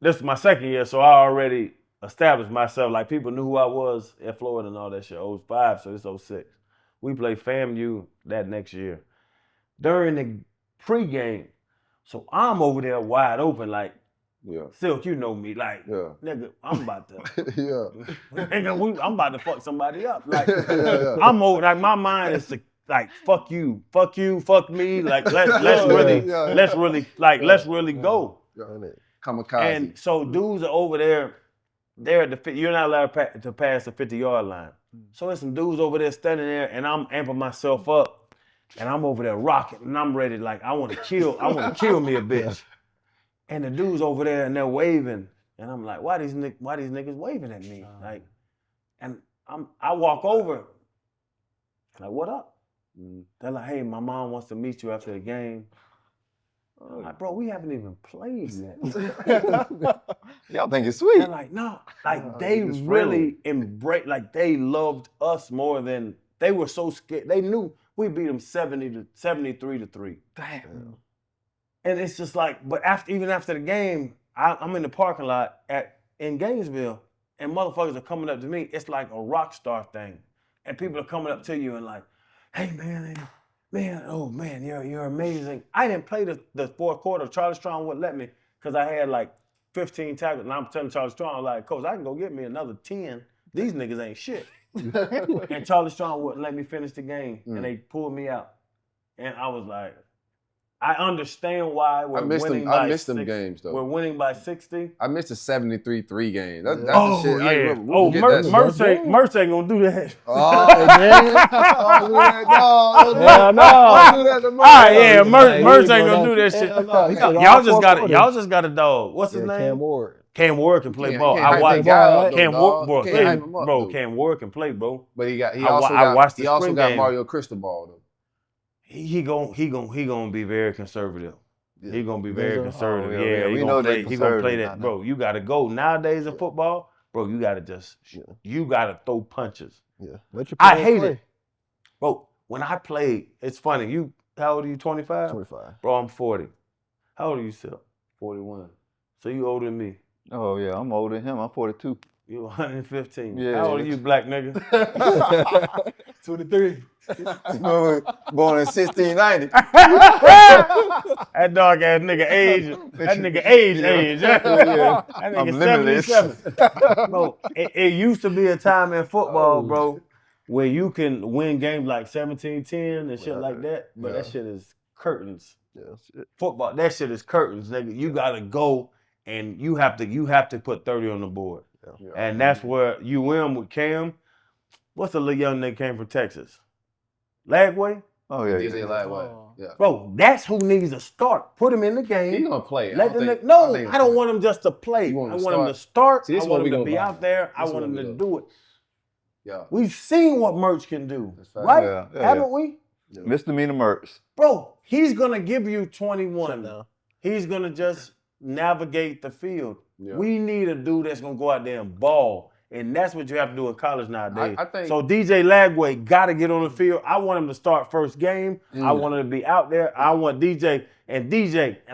this is my second year, so I already established myself. Like, people knew who I was at Florida and all that shit. 05, so it's 06. We played FAMU that next year. During the pregame, so I'm over there wide open, like, Yeah. Silk, you know me, like, Yeah. nigga, I'm about to, Yeah. nigga, I'm about to fuck somebody up. Like, Yeah. I'm over, like, my mind is like, fuck you, fuck me. Like, let's really go. Kamikaze. And so dudes are over there. They're at the. You're not allowed to pass the 50-yard line. So there's some dudes over there standing there, and I'm amping myself up, and I'm over there rocking, and I'm ready. Like, I want to kill me a bitch. And the dudes over there, and they're waving, and I'm like, why these niggas waving at me? Like, and I walk over, like, what up? They're like, hey, my mom wants to meet you after the game. I'm like, bro, we haven't even played yet. Y'all think it's sweet. They're like, no, like, they really embraced, like, they loved us more than, they were so scared. They knew we beat them 73-3. Damn. And it's just like, but even after the game, I'm in the parking lot in Gainesville, and motherfuckers are coming up to me. It's like a rock star thing. And people are coming up to you and like, hey, man, oh, man, you're amazing. I didn't play the fourth quarter. Charlie Strong wouldn't let me because I had like 15 tackles. And I'm telling Charlie Strong, like, Coach, I can go get me another 10. These niggas ain't shit. And Charlie Strong wouldn't let me finish the game, and they pulled me out. And I was like, I understand why we're winning by 60. I missed them games, though. We're winning by 60. I missed the 73-3 game. That's Oh, the shit. yeah. We'll get that shit. Mertz ain't gonna do that. Oh, man. Don't do that, dog. Hell no. Don't do that to All right, Mertz. yeah, Like, Mertz he ain't ain't gonna do that gonna- shit. Hell no. He played all Y'all just four got quarters. y'all just got a dog. What's his Yeah, name? Cam Ward. Cam Ward can play ball. Can't I hype watched that guy up, though, Cam dog. Ward, bro. Can't hype him up, Bro, though. Cam Ward can play, bro. But he I watched the also spring got game. Mario Cristobal, though. He gonna be very conservative. Yeah. He's gonna be very Oh, conservative. yeah, Yeah, we he know gonna they play. He gonna play conservative that, now. bro. You gotta go nowadays in football, bro. You gotta just, you gotta throw punches. Yeah. Let your I players hate play. it, bro. When I played, it's funny. How old are you? 25? 25. Bro, I'm 40. How old are you, Sil? 41. So you older than me. Oh yeah, I'm older than him. I'm 42. You 115. Yeah. How old are you, black nigga? 23. Born in 1690. That dog ass nigga age. That nigga age. That I'm nigga limitless. 77. Bro, it used to be a time in football, bro, where you can win games like 17-10 and shit like that. But that shit is curtains. Yeah. Football, that shit is curtains, nigga. You gotta go and you have to put 30 on the board. Yeah. And that's where you win with Cam. What's the little young nigga came from Texas? Lagway? Oh yeah. DJ yeah. Lagway. Yeah. Bro, that's who needs to start. Put him in the He game. gonna play. Let the nigga, no, I don't want him just to play. You I want him want to him to start. See, this I what want we him to gonna be buy. out there. I This want what him we to gonna do it. Yeah. We've seen what Mertz can do, That's fact. right? Yeah, yeah, Haven't we? Misdemeanor Mertz. Bro, he's going to give you 21. down. He's going to just navigate the field. Yeah. We need a dude that's going to go out there and ball. And that's what you have to do in college nowadays. I think- so DJ Lagway got to get on the field. I want him to start first game. I want him to be out there. I want DJ. And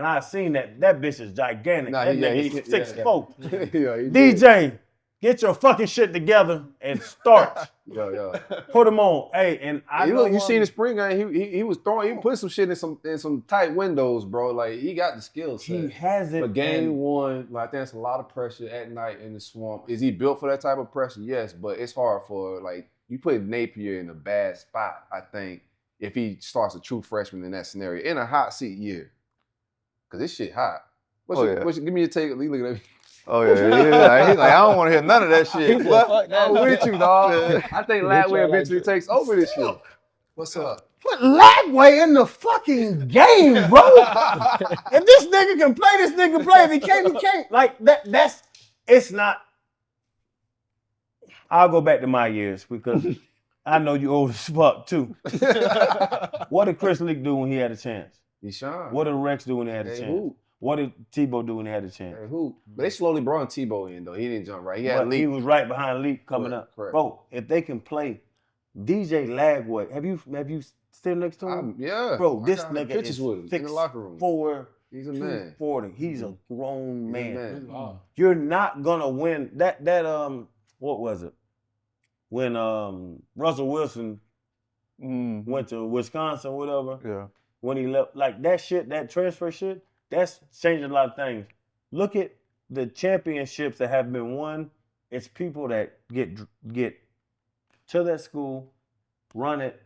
I've seen that bitch is gigantic. Nah, that yeah, nigga's he- 6'4". Yeah, he did. DJ, get your fucking shit together and start. Yeah. Put him on. Hey, and I know You seen the spring game? He was throwing. He put some shit in some tight windows, bro. Like he got the skill set. he has it. But game and- one, like, I think it's a lot of pressure at night in the swamp. Is he built for that type of pressure? Yes, but it's hard for, like, you put Napier in a bad spot, I think, if he starts a true freshman in that scenario in a hot seat year. Because this shit hot. Give me your take. Look at that. Oh yeah. He's like, I don't want to hear none of that shit. Fuck that. I'm with you, dog. I think Lagway eventually takes over this shit. What's up? Put Lagway in the fucking game, bro. If this nigga can play, this nigga play. If he can't, he can't. Like it's not. I'll go back to my years because I know you old as fuck too. What did Chris Leak do when he had a chance? He shine. What did Rex do when he had a Hey, chance? who? What did Tebow do when he had a chance? Hey, who? But they slowly brought Tebow in, though. He didn't jump right. He had But he Leak. was right behind Leak coming Correct, up. correct. Bro, if they can play DJ Lagway, have you stood next to him? Yeah. Bro, I this got nigga pictures is with him in the locker room. 6'4", He's a man. 240. He's a grown He's a man. man. You're not gonna win that what was it? When Russell Wilson went to Wisconsin, whatever, Yeah. when he left, like that shit, that transfer shit, that's changing a lot of things. Look at the championships that have been won. It's people that get to that school, run it,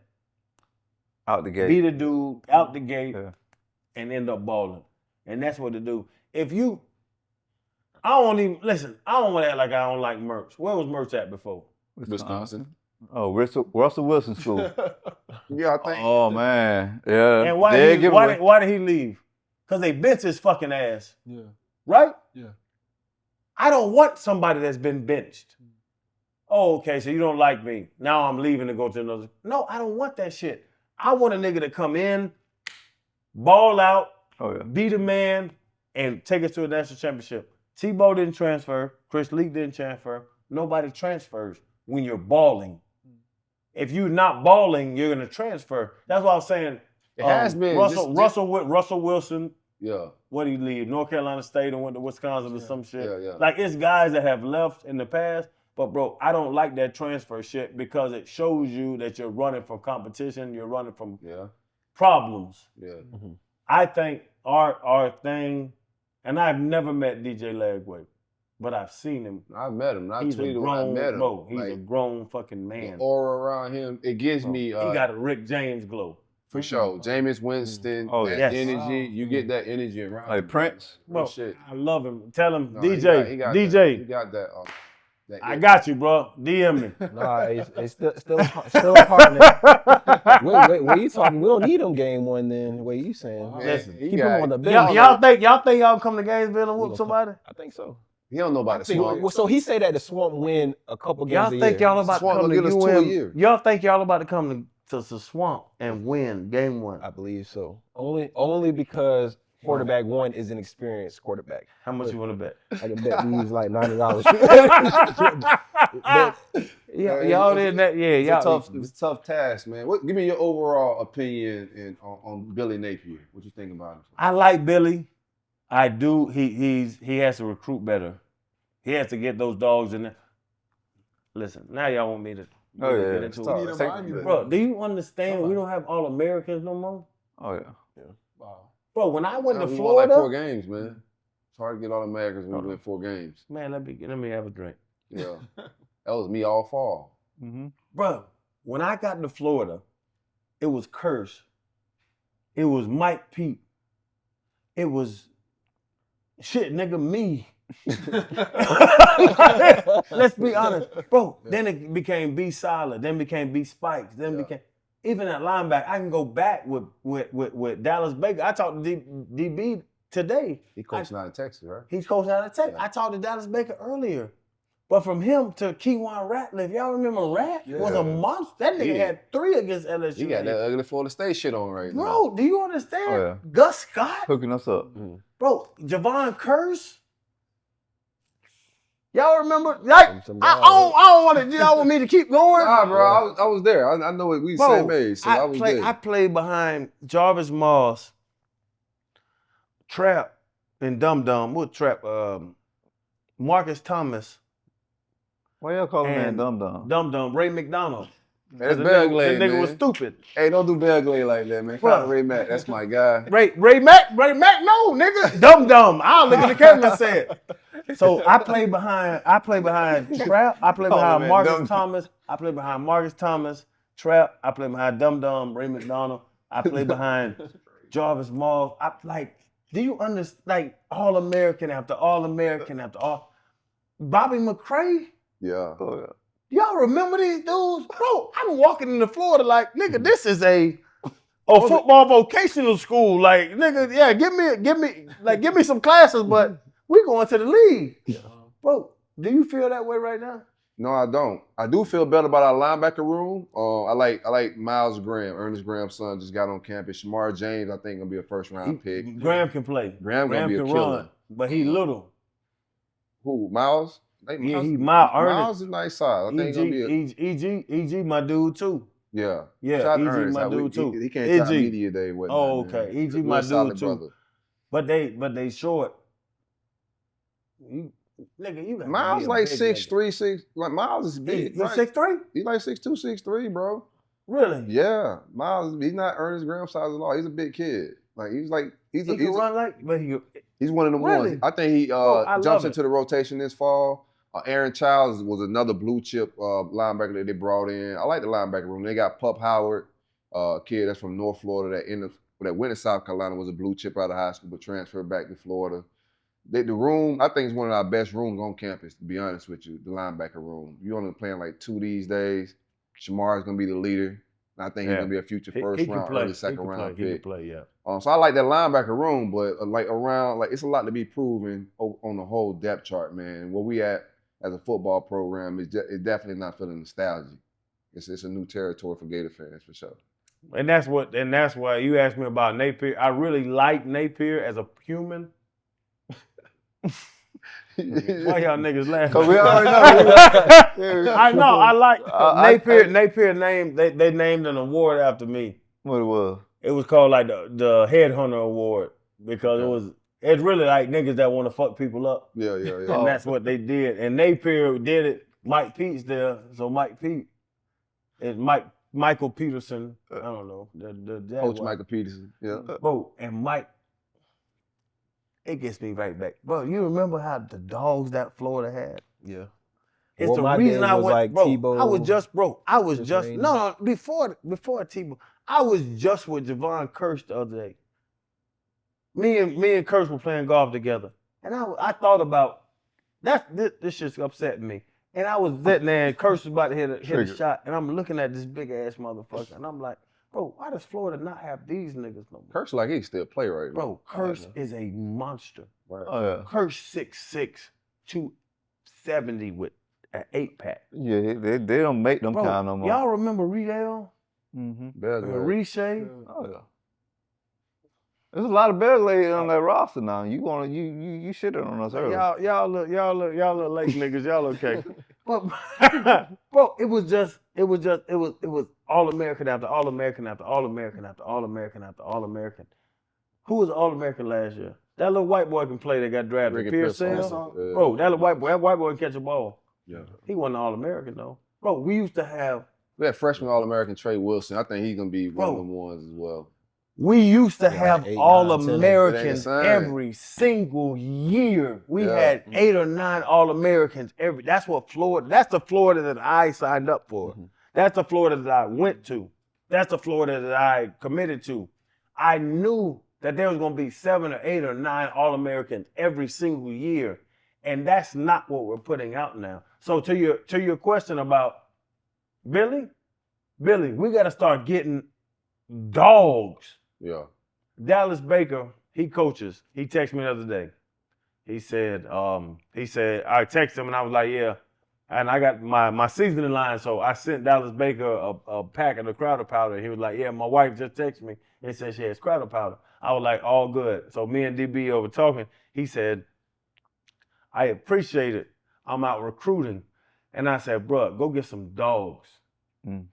Out the gate. beat a dude out the gate, Yeah. and end up balling. And that's what to do. I don't want to act like I don't like Mertz. Where was Mertz at before? Wisconsin. Oh, Russell Wilson School. Yeah, I think. Oh man. Yeah. And why did he leave? Because they benched his fucking ass. Yeah. Right? Yeah. I don't want somebody that's been benched. Oh, okay, so you don't like me. Now I'm leaving to go to another. No, I don't want that shit. I want a nigga to come in, ball out, Oh yeah. be the man, and take us to a national championship. Tebow didn't transfer. Chris Leak didn't transfer. Nobody transfers when you're balling. If you're not balling, you're gonna transfer. That's why I was saying. It has been. Russell Wilson. Yeah. What did he leave? North Carolina State and went to Wisconsin or some shit. Yeah. Like it's guys that have left in the past. But bro, I don't like that transfer shit because it shows you that you're running from competition. You're running from problems. Yeah. I think our thing, and I've never met DJ Lagway, but I've seen him. I met him. I He's a tweeted when I grown, met him. bro. He's a Like, grown fucking the man. aura around him, it gives me. He got a Rick James glow. For sure. Jameis Winston, Oh, that yes. energy. You get that energy around Like him. Prince. Bro, shit. I love him. Tell him, No, DJ, he got DJ, That. He got that. I got you, bro. DM me. Nah, it's still a partner. Wait, what you talking? We don't need him game one then. What you saying? Listen, he Keep got- him on the bench. Y'all think y'all come to Gainesville and whoop somebody? I think so. He don't know about the swamp. Well, so he say that the Swamp win a couple games Y'all a think year. y'all about to Swamp come gonna to get us 2 a UM? year. Y'all think y'all about to come to the Swamp and win game one? I believe so. Only because quarterback one is an experienced quarterback. How much you want to bet? I can bet we use like $90. Y'all did that, yeah. It's a tough task, man. Give me your overall opinion on Billy Napier. What you think about him? I like Billy. I do. He has to recruit better. He has to get those dogs in there. Listen, now y'all want me to get into it. Bro, do you understand we don't have all Americans no more? Oh yeah. Wow. Bro, when I went to We Florida, won like 4 games, man. It's hard to get all Americans when we win 4 games. man, let me have a drink. Yeah, that was me all fall. Mm-hmm. Bro, when I got to Florida, it was Curse. It was Mike Pete. It was shit, nigga, me. Let's be honest, bro. Then it became B Solid, then became B Spikes, then became even at linebacker. I can go back with Dallas Baker. I talked to DB today. He coaching out of Texas, right? He's coaching out of Texas. Yeah. I talked to Dallas Baker earlier. But from him to Keywan Ratliff, y'all remember Rat was a monster. That nigga had 3 against LSU. He got that ugly Florida State shit on right now. Bro, do you understand? Oh, yeah. Gus Scott? Hooking us up. Bro, Javon Curse? Y'all remember? Like, I don't want to. Y'all want me to keep going? Nah, bro, I was there. I know we the same age, so I was there. I played behind Jarvis Moss, Trap, and Dum Dum. What Trap? Marcus Thomas. Why y'all call him man and Dum Dum? Dum Dum. Ray McDonald. That's Belglade, That nigga man. was stupid. Hey, don't do Belglade like that, man. Call Ray Mack. That's my guy. Ray Mack, no, nigga. Dum Dum. I'll look at the camera and say it. So I played behind Trap. I played behind Marcus Thomas. I played behind Marcus Thomas, Trap. I played behind Dum Dum, Ray McDonald. I played behind Jarvis Moss. Do you understand? Like All American after All American after all. Bobby McCray. Yeah. Oh, yeah. Y'all remember these dudes? Bro, I'm walking into Florida like, nigga, this is a football vocational school. Like, nigga, yeah, give me some classes, but we going to the league. Yeah. Bro, do you feel that way right now? No, I don't. I do feel better about our linebacker room. I like Miles Graham, Ernest Graham's son, just got on campus. Shamar James, I think, gonna be a first-round pick. Graham can play. Graham gonna be a killer. Run, but he little. Who? Miles? Yeah, he Miles is nice size. I think EG, my dude too. Yeah. Yeah, EG, my dude too. He can't talk media day with. Oh, okay. EG, my dude too. But they short. Nigga, you got Miles like 6'3", like Miles is big. He's 6'3"? He's like 6'2", 6'3", bro. Really? Yeah. Miles, he's not Ernest Graham size at all. He's a big kid. Like he's run like, but he's one of them ones. I think he jumps into the rotation this fall. Aaron Childs was another blue chip linebacker that they brought in. I like the linebacker room. They got Pup Howard, kid that's from North Florida that went to South Carolina, was a blue chip out of high school but transferred back to Florida. The room, I think, is one of our best rooms on campus, to be honest with you, the linebacker room. You're only playing like 2 these days. Shamar's going to be the leader. And I think he's going to be a future first round, early second round pick. He can play, yeah. So I like that linebacker room, but it's a lot to be proven on the whole depth chart, man. Where we at as a football program is definitely not feeling nostalgic. It's a new territory for Gator fans for sure. And that's why you asked me about Napier. I really like Napier as a human. Why y'all niggas laughing? Cause we already know. I know. I like Napier. Napier named they named an award after me. What it was? It was called like the Headhunter Award because it's really like niggas that want to fuck people up. Yeah. And that's what they did. And Napier did it. Mike Pete's there, so Mike Pete and Michael Peterson. I don't know. Coach Michael Peterson. Yeah. Bro, and Mike. It gets me right back. Bro, you remember how the dogs that Florida had? Yeah. It's the reason I went, like bro, Tebow, before Tebow, I was just with Javon Curse the other day. Me and Curse were playing golf together. And I thought about, this shit's upsetting me. And I was sitting there and Curse was about to hit a shot. And I'm looking at this big ass motherfucker. And I'm like, bro, why does Florida not have these niggas no more? Curse like he still play right now. Bro, Curse is a monster. Right. Oh, yeah. Curse 6'6", 270 with an 8-pack. Yeah, they don't make them kind no more. Y'all remember Riedel? Mm-hmm. Riche? Oh, yeah. There's a lot of better ladies on that roster now. You shitted on us earlier. Y'all look late niggas. Y'all okay? But bro, it was All American after All American after All American after All American after All American. Who was All American last year? That little white boy can play that got drafted. Ricky Pearson. Pearson. Bro, that white boy can catch a ball. Yeah. He wasn't All American though. Bro, we used to have. We had freshman All-American Trey Wilson. I think he's gonna be one of them ones as well. We used to have 8, 9, All-Americans 10. every single year. We Yeah. had 8 or 9 All-Americans every. That's the Florida that I signed up for. Mm-hmm. That's the Florida that I went to. That's the Florida that I committed to. I knew that there was going to be 7 or 8 or 9 All-Americans every single year, and that's not what we're putting out now. So to your question about Billy, we got to start getting dogs. Yeah. Dallas Baker, he coaches. He texted me the other day. He said, I texted him and I was like, yeah. And I got my seasoning line, so I sent Dallas Baker a pack of the Crowder powder. He was like, yeah, my wife just texted me and said she has Crowder powder. I was like, all good. So me and DB over talking. He said, I appreciate it. I'm out recruiting. And I said, bro, go get some dogs. Mm.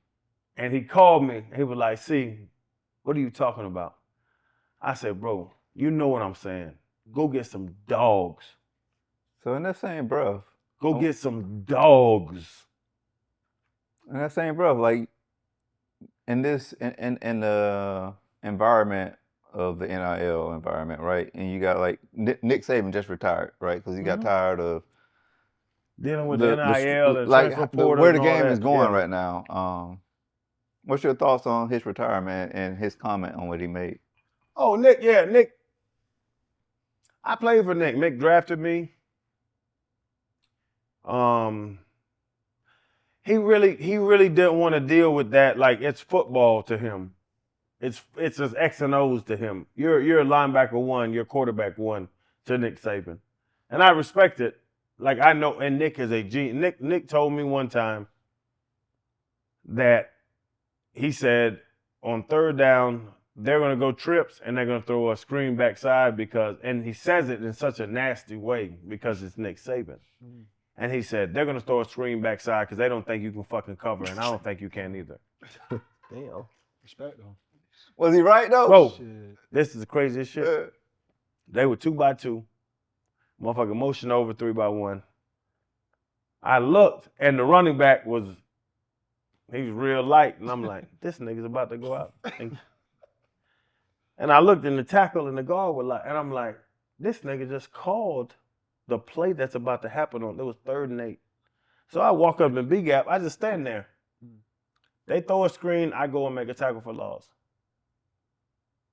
And he called me. He was like, see, what are you talking about? I said, bro, you know what I'm saying. Go get some dogs. So in that same breath, Go get some dogs. like in the environment of the NIL environment, right? And you got like Nick Saban just retired, right? Because he got tired of Dealing with the NIL and like transfer portal where the and all game that. is going Yeah. right now. What's your thoughts on his retirement and his comment on what he made? Oh, Nick, yeah, Nick. I played for Nick. Nick drafted me. He really didn't want to deal with that. Like, it's football to him. It's just X and O's to him. You're a linebacker 1, you're quarterback 1 to Nick Saban. And I respect it. Like, I know, and Nick is a G. Nick told me one time that he said on 3rd down, they're going to go trips and they're going to throw a screen backside and he says it in such a nasty way because it's Nick Saban. Mm-hmm. And he said, they're going to throw a screen backside because they don't think you can fucking cover, and I don't think you can either. Damn. Respect though. Was he right though? Bro, Shit. this is the craziest shit. They were 2x2. Motherfucker motion over 3x1. I looked, and the running back he was real light, and I'm like, this nigga's about to go out. And I looked, and the tackle and the guard were like, and I'm like, this nigga just called the play that's about to happen it was 3rd and 8. So I walk up in B gap, I just stand there. They throw a screen, I go and make a tackle for loss.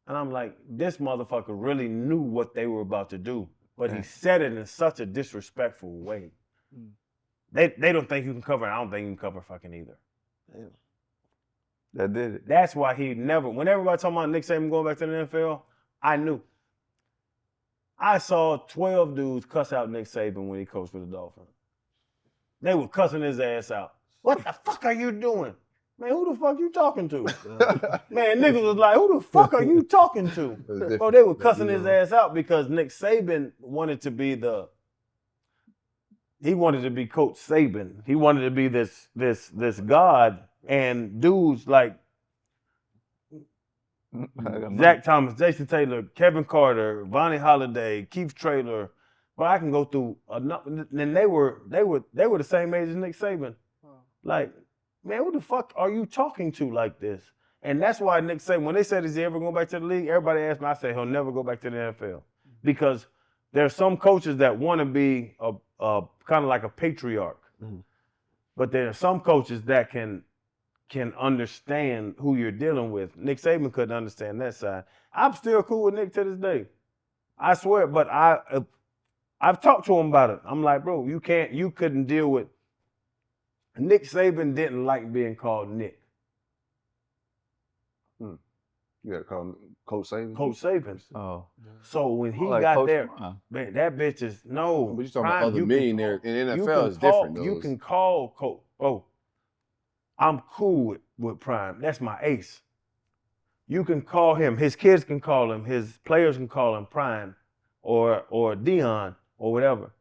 And I'm like, this motherfucker really knew what they were about to do, but he said it in such a disrespectful way. They don't think you can cover, and I don't think you can cover fucking either. Damn. That did it. That's why he never, when everybody talking about Nick Saban going back to the NFL, I knew. I saw 12 dudes cuss out Nick Saban when he coached for the Dolphins. They were cussing his ass out. What the fuck are you doing? Man, who the fuck you talking to? Man, niggas was like, who the fuck are you talking to? Bro, they were cussing his ass out because Nick Saban wanted to be Coach Saban. He wanted to be this god, and dudes like Zach Thomas, Jason Taylor, Kevin Carter, Vonnie Holliday, Keith Traylor. But I can go through enough. And they were the same age as Nick Saban. Like, man, who the fuck are you talking to like this? And that's why Nick Saban, when they said, is he ever going back to the league? Everybody asked me, I said, he'll never go back to the NFL. Because there are some coaches that want to be a kind of like a patriarch. Mm-hmm. But there are some coaches that can understand who you're dealing with. Nick Saban couldn't understand that side. I'm still cool with Nick to this day. I swear, but I've talked to him about it. I'm like, bro, you couldn't deal with. Nick Saban didn't like being called Nick. You gotta call him Coach Saban. Coach Saban. Oh. So when he Like got Coach there, Prime. man, that bitch is no. But you're talking about other millionaires in NFL is different. You can call Coach. Oh, I'm cool with Prime. That's my ace. you can call him, his kids can call him, his players can call him Prime or Deion or whatever.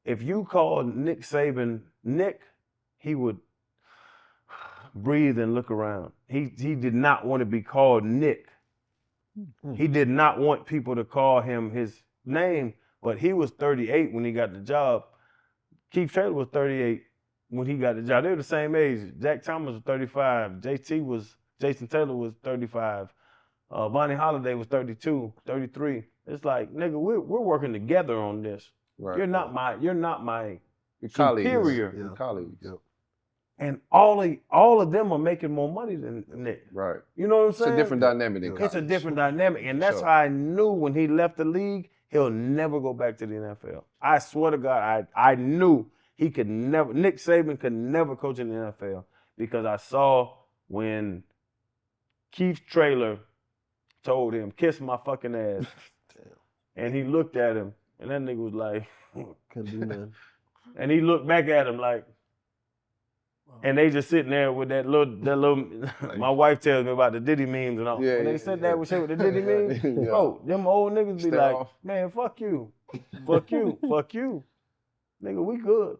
If you call Nick Saban Nick, he would breathe and look around. He did not want to be called Nick. He did not want people to call him his name, but he was 38 when he got the job. Keith Taylor was 38 when he got the job. They were the same age. Jack Thomas was 35. Jason Taylor was 35. Vonnie Holliday was 32, 33. It's like, nigga, we're working together on this. Right. You're not my Your colleagues. superior. Your colleagues. Yep. And all of them are making more money than Nick. Right. You know what I'm saying? It's a different dynamic than college. It's a different dynamic. And that's Sure. how I knew when he left the league, he'll never go back to the NFL. I swear to God, I knew he could never, Nick Saban could never coach in the NFL because I saw when Keith Taylor told him, kiss my fucking ass. And he looked at him, and that nigga was like, Couldn't do nothing. and he looked back at him like, and they just sitting there with that little. My wife tells me about the Diddy memes and all. Yeah, when they yeah, sit there with shit with the Diddy memes, Yeah. bro, them old niggas be Stay like, off. man, fuck you, fuck you, fuck you, nigga, we good.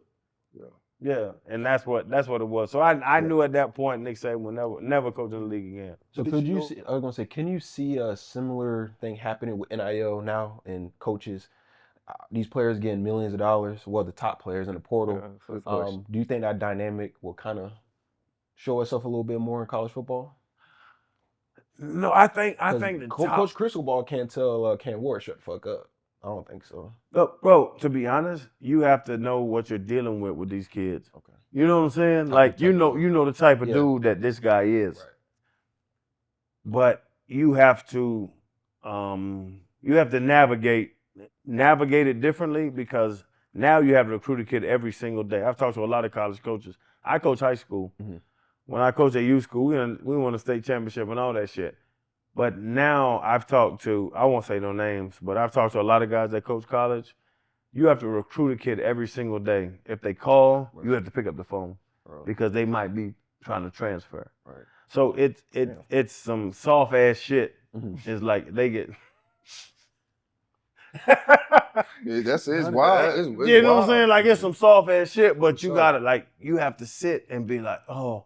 Yeah, and that's what it was. So I knew at that point Nick Saban would never coach in the league again. So could you see, I was gonna say, can you see a similar thing happening with NIL now and coaches? These players getting millions of dollars, well, the top players in the portal. Yeah, so of course. Do you think that dynamic will kind of show itself a little bit more in college football? No, I think the top, Coach Cristobal can't tell Cam Ward shut the fuck up. I don't think so. look, bro. To be honest, you have to know what you're dealing with these kids. Okay. You know what I'm saying? Like you know the type of Yeah. dude that this guy is. Right. But you have to navigate it differently because now you have to recruit a kid every single day. I've talked to a lot of college coaches. I coach high school. Mm-hmm. When I coach at youth school, we won a state championship and all that shit. But now I've talked to, I won't say no names, but I've talked to a lot of guys that coach college. You have to recruit a kid every single day. If they call, you have to pick up the phone because they might be trying to transfer. Right. So it's some soft ass shit. Mm-hmm. It's like they get. It's wild. It's You know what I'm wild. saying? Like it's some soft ass shit, but you gotta you have to sit and be like, oh.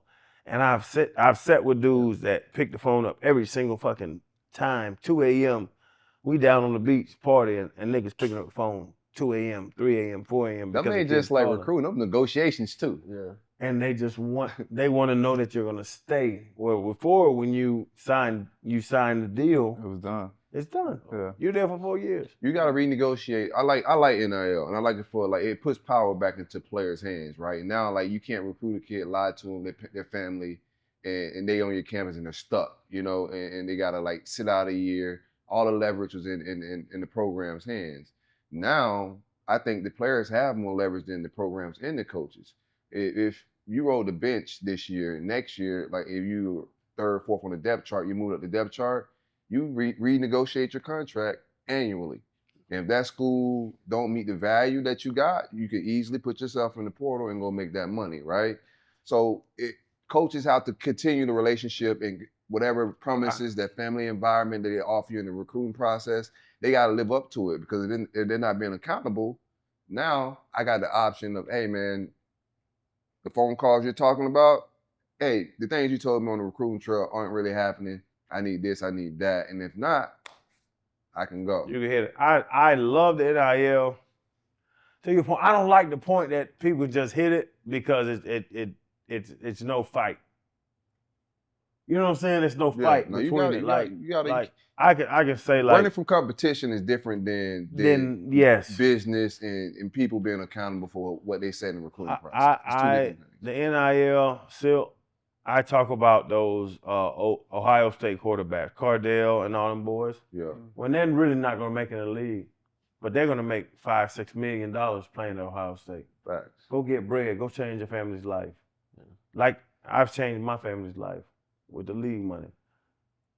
And I've sat with dudes that pick the phone up every single fucking time, 2 a.m. We down on the beach partying and niggas picking up the phone 2 a.m., 3 a.m., 4 a.m. That because ain't the just kid's like calling. recruiting, them negotiations too. Yeah. And they just want to know that you're gonna stay. Well, before when you signed the deal, It was done. it's done. Yeah. You're there for 4 years. You got to renegotiate. I like NIL, and I like it for it puts power back into players' hands. Right now, you can't recruit a kid, lie to them, their family, and they on your campus and they're stuck. You know, and they gotta sit out a year. All the leverage was in the program's hands. Now, I think the players have more leverage than the programs and the coaches. If you roll the bench this year, next year, if you third, fourth on the depth chart, you move up the depth chart, you renegotiate your contract annually. And if that school don't meet the value that you got, you could easily put yourself in the portal and go make that money, right? So coaches have to continue the relationship and whatever promises, that family environment that they offer you in the recruiting process, they got to live up to it because if they're not being accountable, now I got the option of, hey, man, the phone calls you're talking about, hey, the things you told me on the recruiting trail aren't really happening. I need this, I need that. And if not, I can go. You can hit it. I love the NIL. To your point, I don't like the point that people just hit it because it's no fight. You know what I'm saying? It's no fight no, between it. you gotta I can say learning from competition is different than yes. business and people being accountable for what they said in the recruiting process. It's two different things. The NIL, Silk, I talk about those Ohio State quarterbacks, Cardell and all them boys. Yeah. When they're really not going to make it in the league, but they're going to make $5-6 million playing at Ohio State. Facts. Go get bread. Go change your family's life. Like I've changed my family's life with the league money.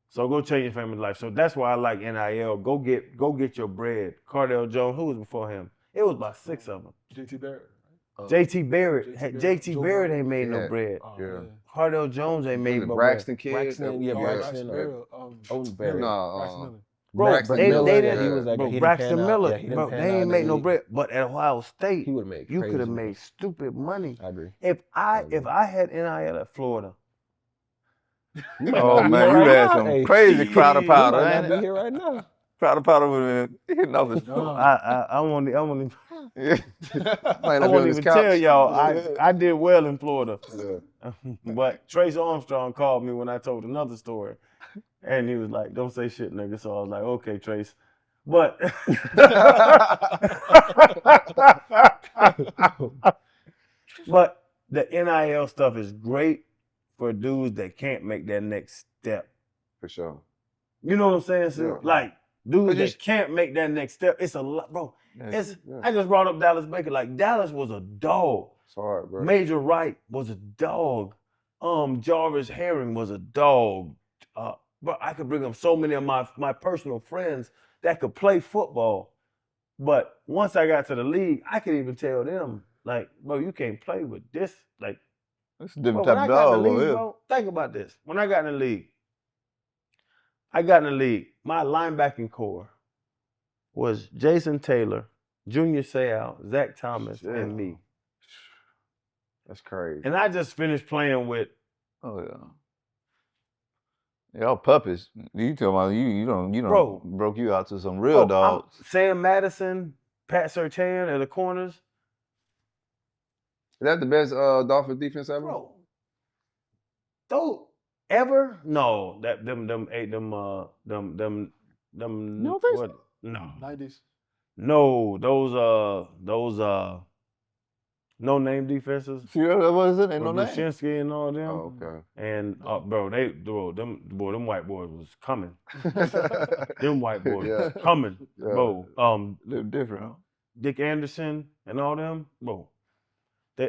So go change your family's life. So that's why I like NIL. Go get your bread. Cardell Jones, who was before him? It was about 6 of them. JT Barrett. JT Barrett. JT Joe Barrett Barrett. ain't made Yeah. no bread. Oh, Yeah. Cardell Jones ain't made Was it no Braxton bread. kid? Braxton, yeah, Braxton Braxton. Miller. Oldenburg. No, Braxton Miller. Bro, Braxton they Miller, didn't. he was like, bro, he didn't Braxton pan out. Miller, Yeah, he didn't bro, pan they out ain't in the make no league. bread. But at Ohio State, He would have made you crazy could have money. made stupid money. I agree. If I agree. had NIL at Florida, Oh be man, here you right had now. some Hey, crazy crowd of He powder, might ain't not be it? here right now. Crowd of powder would have been hitting off the No. I won't even Might I not be on won't his even tell couch. y'all. I did well in Florida. Yeah. But Trace Armstrong called me when I told another story. And he was like, don't say shit, nigga. So I was like, okay, Trace. But but the NIL stuff is great for dudes that can't make that next step. For sure. You know what I'm saying? So, Yeah. like dudes But that can't make that next step. It's a lot, bro. It's Yeah. I just brought up Dallas Baker. Like Dallas was a dog. It's hard, bro. Major Wright was a dog. Jarvis Herring was a dog. But I could bring up so many of my personal friends that could play football. But once I got to the league, I could even tell them, like, bro, you can't play with this. Like, It's a bro, different when type I of got in dog the over league, here. bro, think about this. When I got in the league, my linebacking core was Jason Taylor, Junior Seau, Zach Thomas, Shit. and me. That's crazy. And I just finished playing with Oh yeah. Y'all puppies. You talking about you don't Bro. broke you out to some real dogs. Sam Madison, Pat Surtain at the corners. Is that the best Dolphins defense ever? Bro. Ever? No. That them don't think what? No. 90s. No, those no name defenses. What is it? Ain't no name. Brzezinski and all them. Oh, okay. And them white boys was coming. Them white boys Yeah. was coming. Yeah. Bro. Little different, huh? Dick Anderson and all them, bro.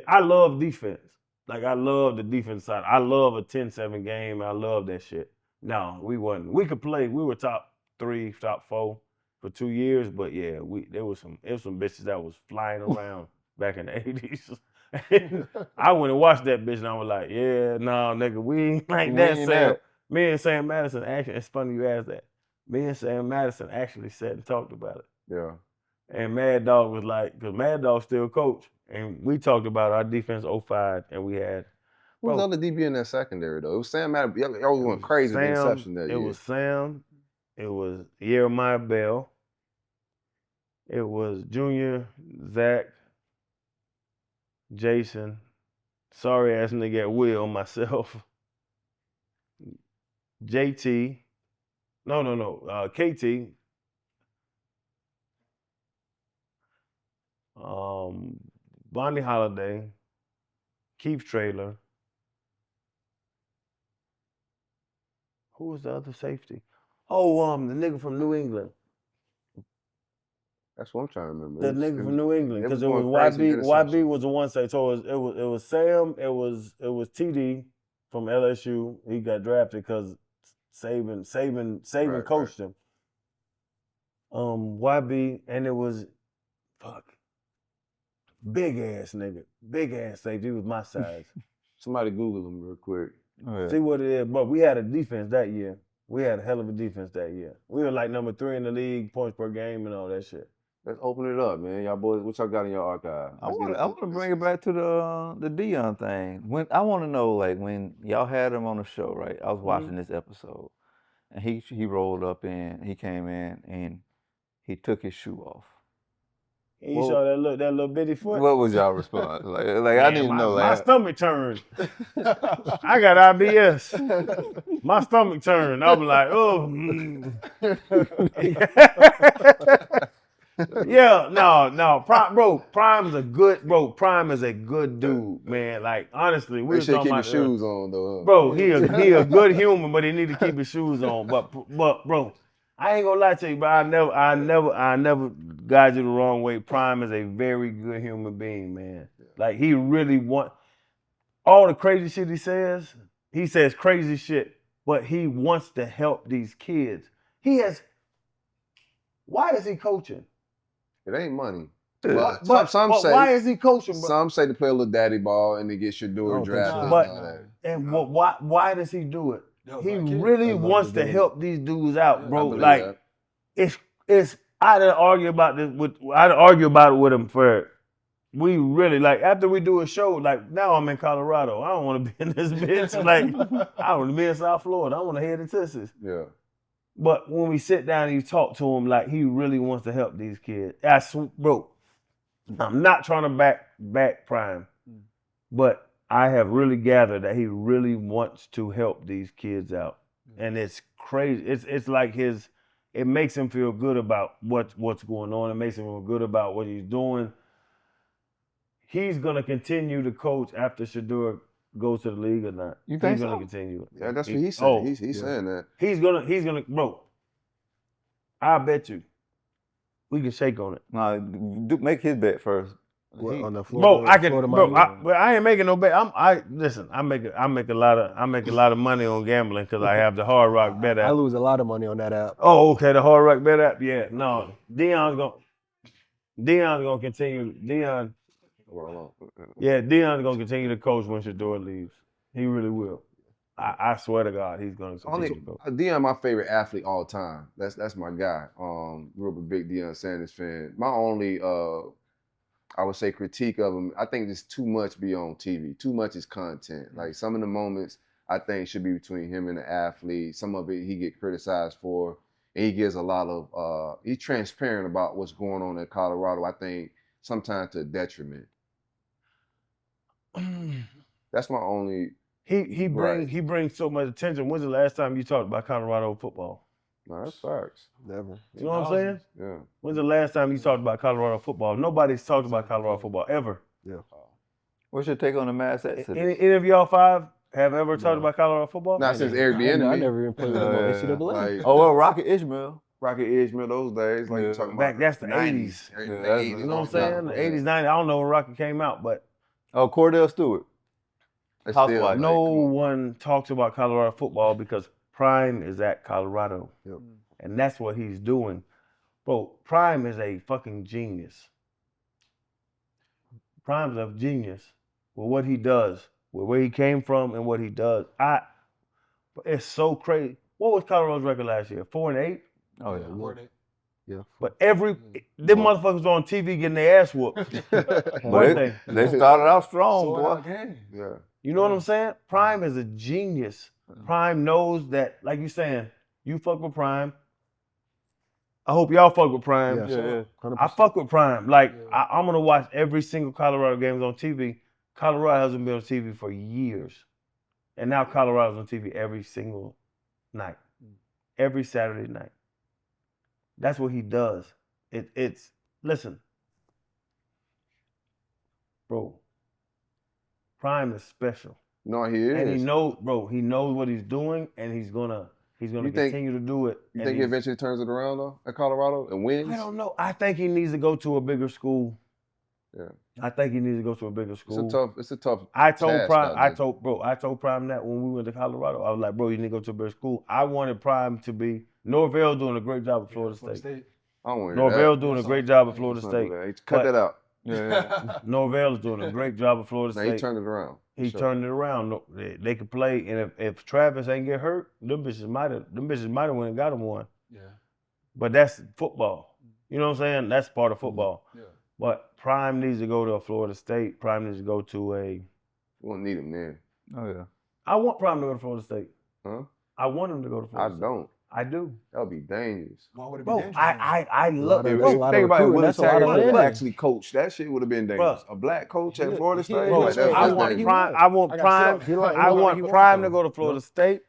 I love defense. Like, I love the defense side. I love a 10-7 game. I love that shit. No, we wasn't. We could play. We were top 3, top 4 for 2 years, but yeah, there was some bitches that was flying around back in the 80s. I went and watched that bitch and I was like, yeah, no, nigga, we ain't like that, ain't Sam. that. Me and Sam Madison actually, it's funny you asked that. Me and Sam Madison actually sat and talked about it. Yeah. And Mad Dog was like, because Mad Dog still coach, and we talked about our defense 05, and we had. Who was Bro, the other DB in that secondary though? It was Sam Madden. Y'all was going crazy with the interception that it year. was Sam. It was Jeremiah Bell. It was Junior, Zach, Jason, sorry ass nigga at Will, myself, JT, KT, Bonnie Holiday, Keith Traylor. Who was the other safety? Oh, the nigga from New England. That's what I'm trying to remember. The nigga from New England, because it was going crazy with YB was the one side. So it was Sam, it was TD from LSU. He got drafted because Saban coached him. YB, and it was big ass nigga, big ass safety. He was my size. Somebody Google him real quick. Oh, yeah. See what it is, but we had a defense that year. We had a hell of a defense that year. We were like number 3 in the league, points per game, and all that shit. Let's open it up, man. Y'all boys, what y'all got in your archive? I want to bring it back to the Deion thing. I want to know, like, when y'all had him on the show, right? I was watching this episode, and he rolled up in. He came in and he took his shoe off. And you saw that little bitty foot. What was y'all response? like I didn't know. My stomach turned. I got IBS. My stomach turned. I was like, oh. Yeah, no. Prime is a good dude, man. Like, honestly, we Make were sure you talking keep your about shoes on, though. Huh? Bro, he a good human, but he need to keep his shoes on. But bro, I ain't gonna lie to you, but I never guide you the wrong way. Prime is a very good human being, man. Like, he really all the crazy shit he says crazy shit, but he wants to help these kids. Why is he coaching? It ain't money. But But why is he coaching, bro? Some say to play a little daddy ball and to get Shador drafted. And all that. And why does he do it? No, He black kid. really That's wants like to help these dudes out, I bro. believe Like that. it's I didn't argue about this I didn't argue about it with him for we really like after we do a show, like now I'm in Colorado. I don't want to be in this bitch. Like I don't want to be in South Florida. I want to head to Texas. Yeah. But when we sit down and you talk to him, like he really wants to help these kids. Bro, I'm not trying to back Prime, but I have really gathered that he really wants to help these kids out, and it's crazy. It's like it makes him feel good about what's going on. It makes him feel good about what he's doing. He's gonna continue to coach after Shador goes to the league or not. You think he's gonna so? continue. Yeah, that's what he's saying. He's saying that. He's gonna, bro. I bet you, we can shake on it. Nah, make his bet first. On the Bro, I can, Florida bro. money. I ain't making no bet. Listen. I make a lot of money on gambling because I have the Hard Rock bet I app. lose a lot of money on that app. Oh, okay, the Hard Rock bet app. Yeah, no, Deion's gonna continue. Deion's gonna continue to coach when Shador leaves. He really will. I swear to God, he's gonna continue to coach. Deion, my favorite athlete all time. That's my guy. Real big Deion Sanders fan. My only I would say critique of him, I think there's too much be on TV. Too much is content. Like some of the moments I think should be between him and the athlete. Some of it he get criticized for. And he gives a lot of he's transparent about what's going on in Colorado, I think sometimes to detriment. That's my only He brings so much attention. When's the last time you talked about Colorado football? No, that's facts. Never. You know what I'm saying? Yeah. When's the last time you talked about Colorado football? Nobody's talked about Colorado football ever. Yeah. What's your take on the mass exodus? Any of y'all five have ever talked about Colorado football? Not since Eric I Bieniemy. never even played with them on NCAA. Like Oh, well, Rocket Ishmael. Rocket Ishmael, those days, like Yeah. you're talking Back, about. that's the 90s. 80s. The Yeah, that's- 80s, You know what I'm saying? The yeah. 80s, 90s. I don't know when Rocket came out, but Oh, Cordell Stewart. It's Housewife. still, like, no come on. one talks about Colorado football because Prime is at Colorado. Yep. And that's what he's doing. Bro, Prime is a fucking genius. Prime's a genius with what he does, with where he came from and what he does. It's so crazy. What was Colorado's record last year? 4-8? Oh, yeah. Yeah. But them motherfuckers on TV getting their ass whooped. But they started out strong, boy. Yeah. You know what I'm saying? Prime is a genius. Prime knows that, like you saying, you fuck with Prime. I hope y'all fuck with Prime. Yeah. 100%. I fuck with Prime. Like, I'm going to watch every single Colorado games on TV. Colorado hasn't been on TV for years. And now Colorado's on TV every single night. Every Saturday night. That's what he does. Listen. Bro. Prime is special. No, he is. And he knows what he's doing, and he's gonna continue to do it. You think he eventually turns it around though at Colorado and wins? I don't know. I think he needs to go to a bigger school. Yeah. I think he needs to go to a bigger school. It's a tough. I told task Prime. out I there. told Prime that when we went to Colorado. I was like, bro, you need to go to a bigger school. I wanted Prime to be Norvell doing a great job at Florida State. I don't want to hear Norvell that. doing a great job at Florida Let's not do State. that. Cut But- that out. Yeah. Norvell is doing a great job at Florida Now State. he turned it around. He Sure. turned it around. No, they could play, and if Travis ain't get hurt, them bitches might have went and got him one. Yeah. But that's football. You know what I'm saying? That's part of football. Yeah. But Prime needs to go to a Florida State. Prime needs to go to a. We won't need him there. Oh, yeah. I want Prime to go to Florida State. Huh? I want him to go to I Florida State. don't. I do. That would be dangerous. Why would it be Bro, dangerous? I love That's it. a Bro, lot of Think about it. recruiting. Will That's a lot Terry of would have money. actually coached. That shit would have been dangerous. A black coach at Florida State. he- Like, he- that's I he- want he- Prime. I want I got Prime. stuck. He like- I he want like- Prime he to go to Florida State.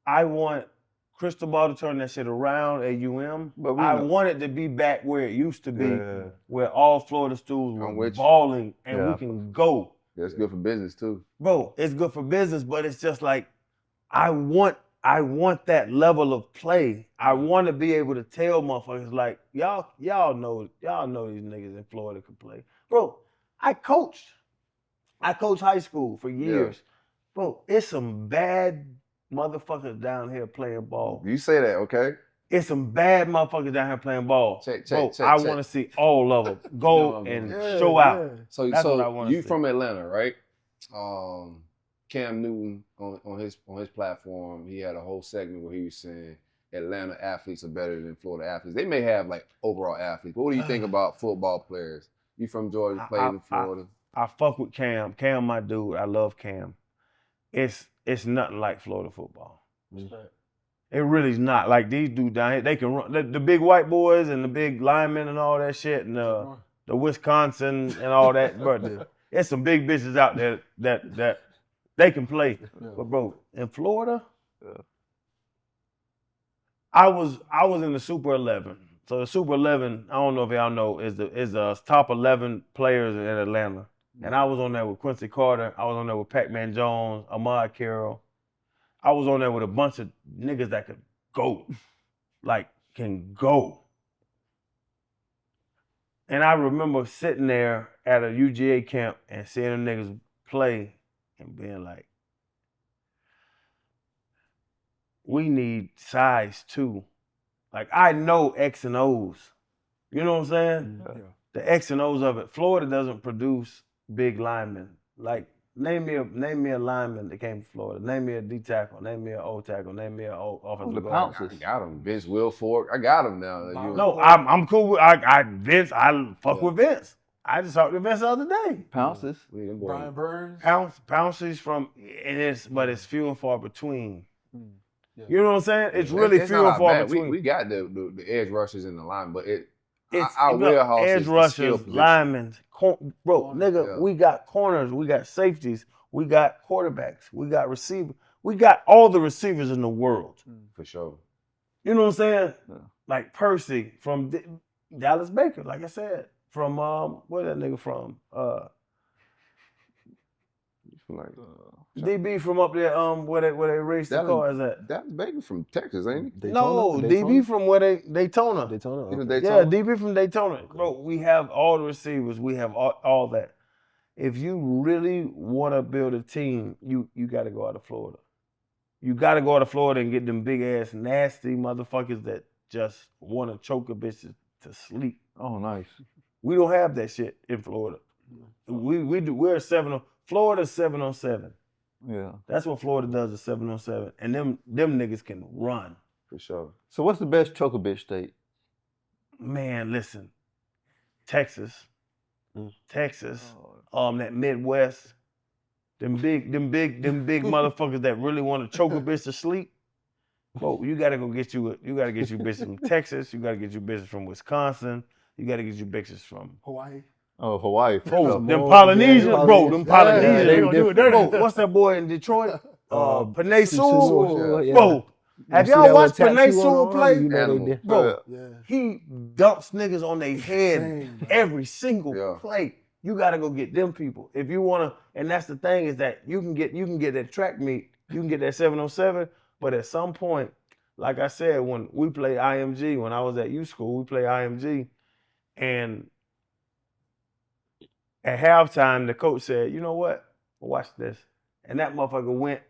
I want Cristobal to turn that shit around at UM. But we I know- want it to be back where it used to be, Yeah. where all Florida schools I'm were with you. balling and Yeah. we can go. That's good for business too. Bro, it's good for business, but it's just like I want that level of play. I want to be able to tell motherfuckers like y'all know these niggas in Florida can play. Bro, I coached high school for years. Bro, it's some bad motherfuckers down here playing ball. You say that, okay? It's some bad motherfuckers down here playing ball. Check, Bro, check, I check. want to see all of them go No, and man. show out. So, That's what I so wanna you see. from Atlanta, right? Cam Newton on his platform, he had a whole segment where he was saying Atlanta athletes are better than Florida athletes. They may have like overall athletes, but what do you think about football players? You from Georgia, played in Florida. I fuck with Cam. Cam, my dude. I love Cam. It's nothing like Florida football. It really is not. Like these dudes down here, they can run. The big white boys and the big linemen and all that shit, and the Wisconsin and all that. But there's some big bitches out there that they can play. But bro, in Florida, I was in the Super 11. So the Super 11, I don't know if y'all know, is the top 11 players in Atlanta. And I was on there with Quincy Carter. I was on there with Pac-Man Jones, Ahmad Carroll. I was on there with a bunch of niggas that could go, like can go. And I remember sitting there at a UGA camp and seeing them niggas play and being like, we need size too. Like I know X and O's. You know what I'm saying? Yeah. The X and O's of it. Florida doesn't produce big linemen. Like name me a lineman that came from Florida. Name me a D tackle. Name me an O tackle. Name me an offensive guard. I got him. Vince Wilfork. I got him now. No, I'm cool with Vince. I fuck with Vince. I just talked to Vince the other day. Pounces. Brian Burns. Pounces but it's few and far between. Yeah. You know what I'm saying? It's really few and far between. We got the edge rushers in the line, but our warehouse edge rushers, linemen, nigga. We got corners, we got safeties, we got quarterbacks, we got receivers, we got all the receivers in the world. For sure. You know what I'm saying? Yeah. Like Percy from Dallas Baker, like I said, from where that nigga from? DB from up there, where they race the cars at. That's Baker from Texas, ain't he? Daytona? No, DB from where Daytona. Daytona. Okay. Yeah, DB from Daytona. Okay. Bro, we have all the receivers. We have all that. If you really want to build a team, you got to go out of Florida. You got to go out of Florida and get them big ass nasty motherfuckers that just want to choke a bitch to sleep. Oh, nice. We don't have that shit in Florida. We do. We're Florida's 7-on-7. Yeah. That's what Florida does is 7-on-7. And them niggas can run. For sure. So what's the best choke a bitch state? Man, listen. Texas. That Midwest. Them big motherfuckers that really want to choke a bitch to sleep. Bro, you gotta get you bitches from Texas, you gotta get you bitches from Wisconsin, you gotta get you bitches from Hawaii. Oh, Hawaii. Oh, them Polynesians, bro. Them Polynesians. They gonna do it dirty. Bro, what's that boy in Detroit? Panay Sewell. Yeah. Bro, have y'all watched Panay Sewell play? You know they did. Bro, he dumps niggas on their head every single play. You gotta go get them people. If you wanna, and that's the thing is that you can get that track meet, you can get that 7-on-7, but at some point, like I said, when we play IMG, when I was at U School, we play IMG, and at halftime, the coach said, you know what? Watch this. And that motherfucker went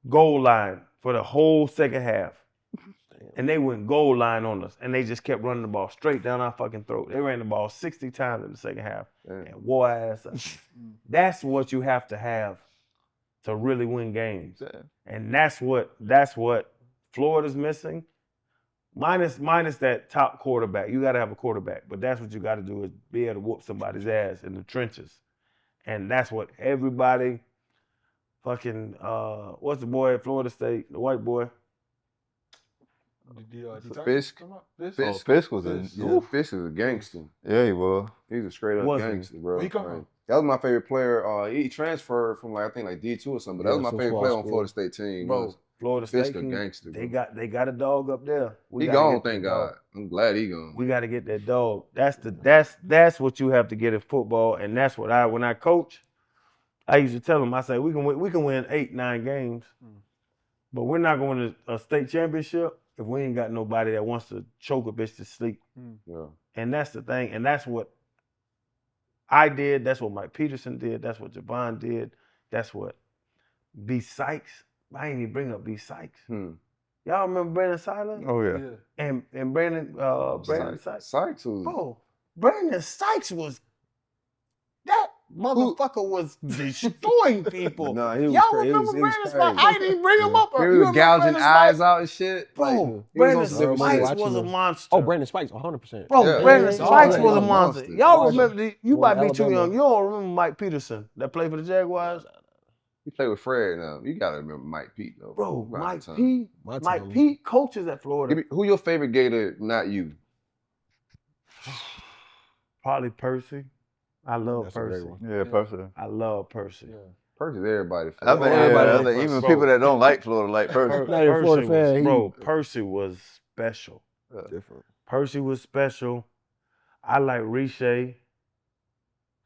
goal line for the whole second half. And they went goal line on us. And they just kept running the ball straight down our fucking throat. They ran the ball 60 times in the second half. And wore our ass up. That's what you have to have to really win games. And that's what Florida's missing. Minus that top quarterback. You got to have a quarterback. But that's what you got to do is be able to whoop somebody's ass in the trenches. And that's what everybody fucking, what's the boy at Florida State? The white boy? Fisk. Fisk was Fisk is a gangster. Yeah, he was. He's a straight up gangster, bro. Where he come from? That was my favorite player. He transferred from I think D2 or something. But that was my favorite player on Florida State team. Bro, Florida State, Fisk a gangster. They got a dog up there. He gone, thank God. I'm glad he gone. We got to get that dog. That's what you have to get in football, and that's what when I coach, I used to tell them. I say we can win 8-9 games, but we're not going to a state championship if we ain't got nobody that wants to choke a bitch to sleep. Yeah. And that's the thing, and that's what I did. That's what Mike Peterson did. That's what Javon did. That's what B. Sykes. I ain't even bring up B. Sykes. Yo, Y'all remember Brandon Seiler? Oh yeah. And Brandon Sykes? Sykes was Bro, Brandon Sykes was that motherfucker was destroying people. No, he was Y'all crazy. remember He was Brandon crazy. Sykes? I didn't even bring him up. He You was remember gouging Brandon eyes Sykes? out and shit. Bro, He was Brandon on some Sykes shit. was a monster. Oh, Brandon Spikes, 100%. Bro, Yeah. Brandon Yeah, Sykes yeah, was a yeah. monster. Monster. Y'all Watch remember? You Boy, might be too Alabama. young. You don't remember Mike Peterson that played for the Jaguars? He played with Fred now. You gotta remember Mike Pete though. Bro, Around Mike the time. Pete. My Mike time. Pete coaches at Florida. Give me, who your favorite Gator? Not you. Probably Percy. I love That's a great Percy. one. Yeah, Percy. I love Percy. Percy's everybody. I mean, Everybody yeah, like even Percy. people that don't like Florida like Percy. Not even a Florida fan, he- Bro, Percy was special. Different. Percy was special. I like Riche.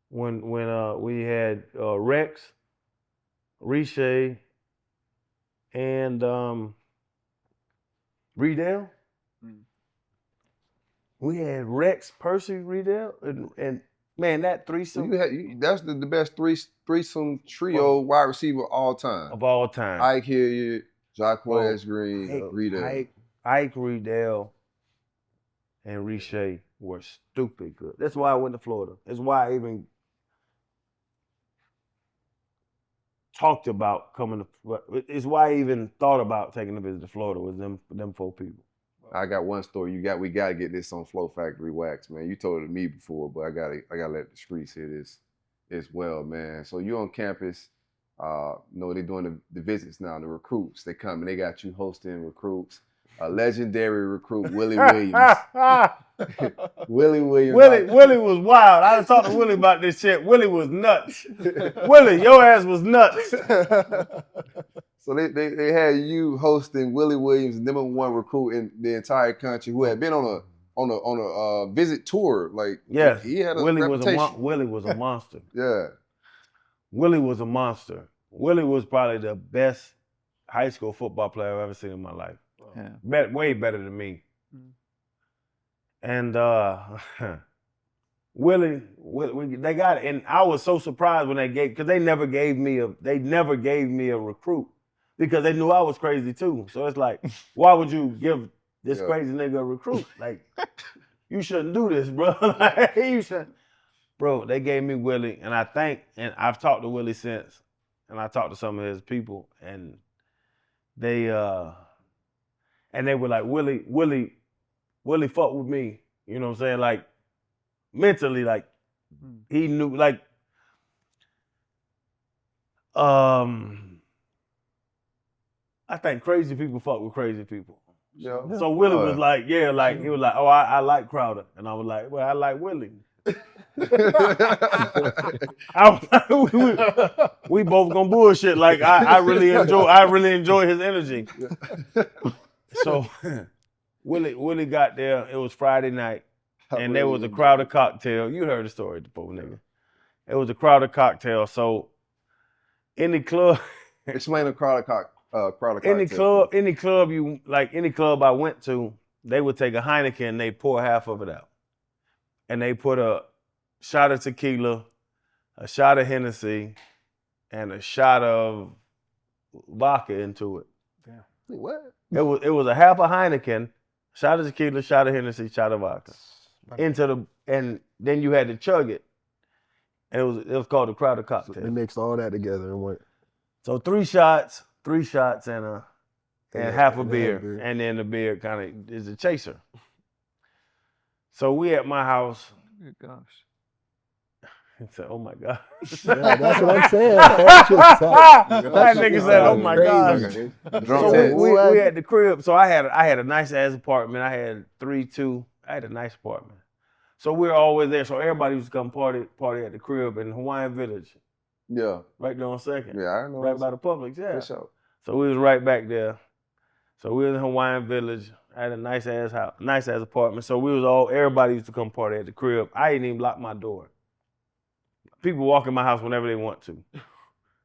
When we had Rex, Riche, and Riedel. We had Rex, Percy, Riedel, and man, that So threesome that's the best threesome trio wide receiver all time. of all time. Ike Hilliard, Jacquez Bro, Green, Reed. Ike Riedel, and Riche were stupid good. That's why I went to Florida. That's why I even talked about coming to. It's why I even thought about taking a visit to Florida. Was them four people. I got one story. We gotta get this on Flo Factory Wax, man. You told it to me before, but I gotta let the streets hear this as well, man. So you on campus, they're doing the visits now, the recruits. They come and they got you hosting recruits. A legendary recruit, Willie Williams. Willie Williams. Willie was wild. I talked to Willie about this shit. Willie was nuts. Willie, your ass was nuts. So they had you hosting Willie Williams, number one recruit in the entire country, who had been on a visit tour. Like, Yes, he had a Willie reputation. Willie was a monster. Yeah. Willie was a monster. Willie was probably the best high school football player I've ever seen in my life. Yeah. Way better than me. And Willie, they got it. And I was so surprised when because they never gave me a recruit because they knew I was crazy too. So it's like, why would you give this crazy nigga a recruit? Like, you shouldn't do this, bro. Like, you should. Bro, they gave me Willie, and I've talked to Willie since, and I talked to some of his people, and they were like, Willie fuck with me. You know what I'm saying? Like, mentally, like, he knew, like, I think crazy people fuck with crazy people. Yeah. So Willie was like, he was like, oh, I like Crowder. And I was like, well, I like Willie. We both gonna bullshit. Like, I really enjoy his energy. So Willie got there. It was Friday night, and there was a Crowder cocktail. You heard the story, the poor nigga. It was a Crowder cocktail. So in the club, Explain the Crowder cocktail. any club I went to, they would take a Heineken and they pour half of it out, and they put a shot of tequila, a shot of Hennessy, and a shot of vodka into it. Damn. What? It was a half a Heineken, shot of tequila, shot of Hennessy, shot of vodka and then you had to chug it. And it was called the Crowder cocktail. So they mixed all that together and went. So three shots and half a beer. And then the beer kind of is a chaser. So we at my house. Good gosh. He said, oh my God. Yeah, that's what I'm saying. That's just that nigga said, oh my crazy. gosh. So we at the crib. So I had a nice ass apartment. I had 3-2. I had a nice apartment. So we were always there. So everybody used to come party at the crib in Hawaiian Village. Yeah. Right there on Second. Yeah, I know. Right by the Publix, yeah. For sure. So we was right back there. So we was in Hawaiian Village. I had a nice ass house, nice ass apartment. So everybody used to come party at the crib. I didn't even lock my door. People walk in my house whenever they want to.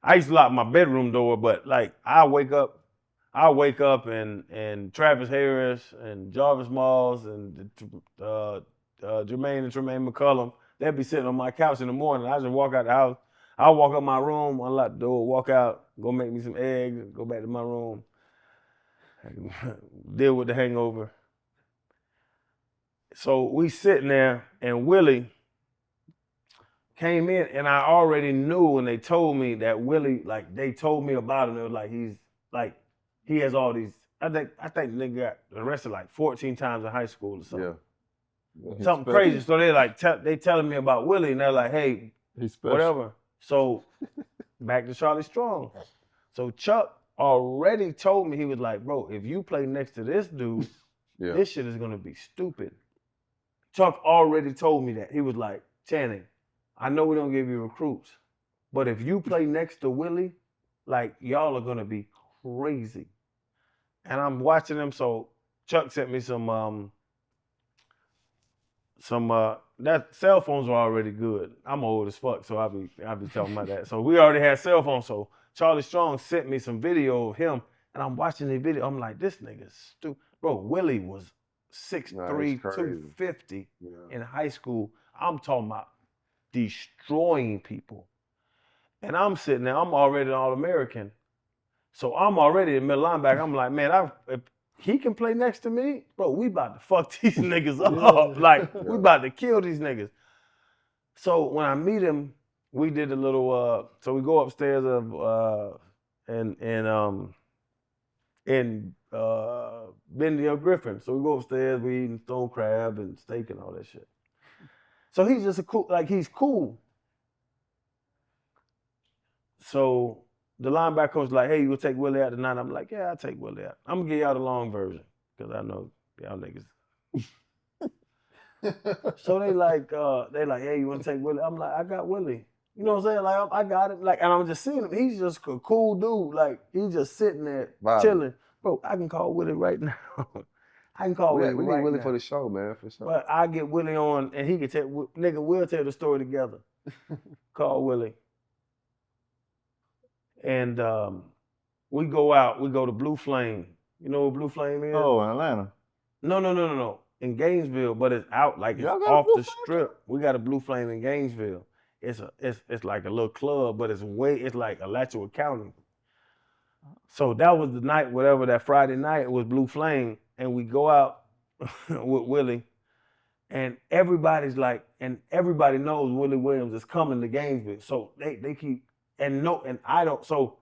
I used to lock my bedroom door, but like I'll wake up and Travis Harris and Jarvis Malls and Jermaine and Tremaine McCullum, they'd be sitting on my couch in the morning. I just walk out the house. I'll walk up my room, unlock the door, walk out, go make me some eggs, go back to my room. deal with the hangover. So we sitting there, and Willie came in, and I already knew when they told me that Willie, like they told me about him, it was like he has all these. I think nigga got arrested like 14 times in high school or something. Yeah. Something crazy. So they like they telling me about Willie, and they're like, hey, whatever. So back to Charlie Strong. So Chuck already told me, he was like, bro, if you play next to this dude, this shit is gonna be stupid. Chuck already told me that. He was like, Channing, I know we don't give you recruits, but if you play next to Willie, like y'all are gonna be crazy. And I'm watching them. So Chuck sent me some that cell phones were already good. I'm old as fuck, so I'll be talking about that. So we already had cell phones. So Charlie Strong sent me some video of him, and I'm watching the video. I'm like, this nigga's stupid. Bro, Willie was 6'3", 250 in high school. I'm talking about destroying people. And I'm sitting there, I'm already an All-American. So I'm already a middle linebacker. I'm like, man, if he can play next to me, bro, we about to fuck these niggas up. Like, we about to kill these niggas. So when I meet him, we did a little, so we go upstairs in Bendy Griffin. So we go upstairs, we eating stone crab and steak and all that shit. So he's just he's cool. So the linebacker coach was like, hey, you gonna take Willie out tonight? I'm like, yeah, I'll take Willie out. I'm gonna give y'all the long version, because I know y'all niggas. So they like, hey, you wanna take Willie? I'm like, I got Willie. You know what I'm saying? Like, I got it. Like, and I'm just seeing him. He's just a cool dude. Like, he's just sitting there chilling. Bro, I can call Willie right now. I can call Willie right now. We need Willie for the show, man, for sure. But I get Willie on, and he can tell, nigga, we'll tell the story together. Call Willie. And we go out, we go to Blue Flame. You know what Blue Flame is? Oh, in Atlanta. No. In Gainesville, but it's out, like it's off the strip. We got a Blue Flame in Gainesville. It's like a little club, but it's like Alachua County. So that was the night, whatever, that Friday night, it was Blue Flame, and we go out with Willie, and everybody knows Willie Williams is coming to Gainesville. So they keep, so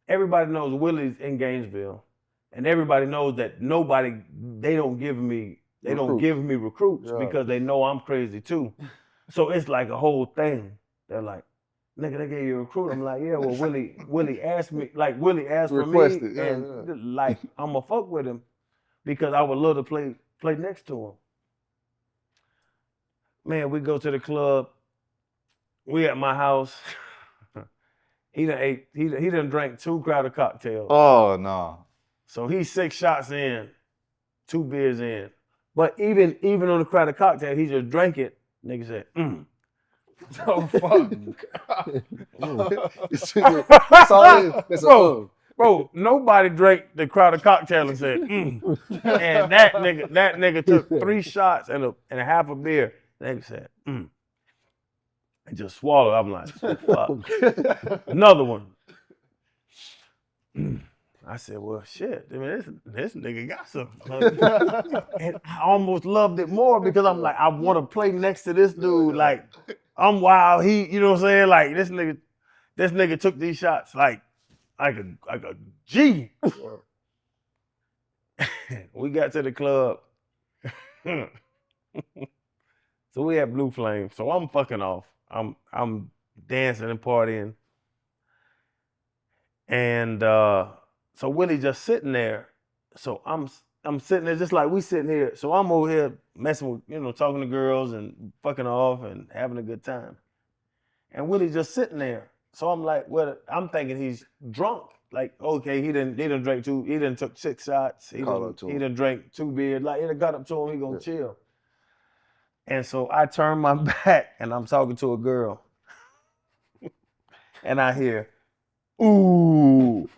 everybody knows Willie's in Gainesville, and everybody knows that they don't give me recruits because they know I'm crazy too. So it's like a whole thing. They're like, nigga, they gave you a recruit. I'm like, yeah, well, Willie asked me, like Willie asked for me, and like I'm gonna fuck with him because I would love to play next to him. Man, we go to the club. We at my house. He done drank 2 crowded cocktails. Oh no. So he's 6 shots in, 2 beers in. But even on the crowded cocktail, he just drank it. Nigga said, Oh, fuck. That's all it is. Bro, nobody drank the crowded cocktail and said, And that nigga took 3 shots and a half a beer. Nigga said, And just swallowed. I'm like, fuck. Another one. I said, well, shit. I mean, this nigga got something. And I almost loved it more because I'm like, I want to play next to this dude. Like, I'm wild. You know what I'm saying? Like, this nigga took these shots like a G. We got to the club. So we had Blue Flame. So I'm fucking off. I'm dancing and partying. And so Willie just sitting there. So I'm sitting there just like we sitting here. So I'm over here messing with, talking to girls and fucking off and having a good time. And Willie just sitting there. So I'm like, well, I'm thinking he's drunk. Like, okay, he didn't drink 2, he didn't took 6 shots. He didn't drink 2 beers. Like, it got up to him, he gonna chill. And so I turn my back and I'm talking to a girl. And I hear, ooh.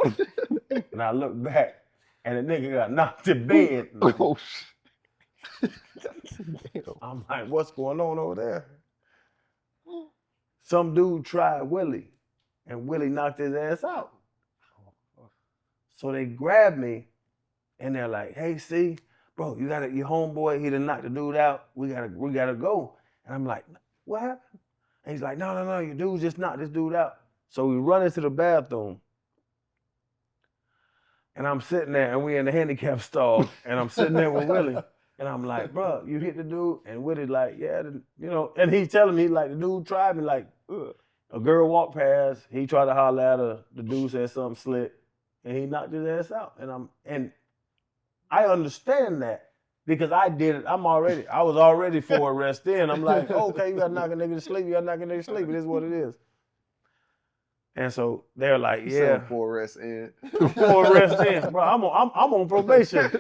And I look back and the nigga got knocked in bed. I'm like, what's going on over there? Some dude tried Willie and Willie knocked his ass out. So they grabbed me And they're like, hey, see, bro, you got your homeboy, he done knocked the dude out. We gotta go. And I'm like, what happened? And he's like, no, your dude just knocked this dude out. So we run into the bathroom. And I'm sitting there, and we in the handicap stall, and I'm sitting there with Willie. And I'm like, bro, you hit the dude? And Willie's like, yeah, and he's telling me, like, the dude tried me, like, ugh. A girl walked past, he tried to holler at her, the dude said something slick, and he knocked his ass out. And I understand that because I did it. I was already for arrest then. I'm like, okay, you gotta knock a nigga to sleep, it is what it is. And so they're like, yeah. For arrest in. For arrest in. Bro, I'm on probation.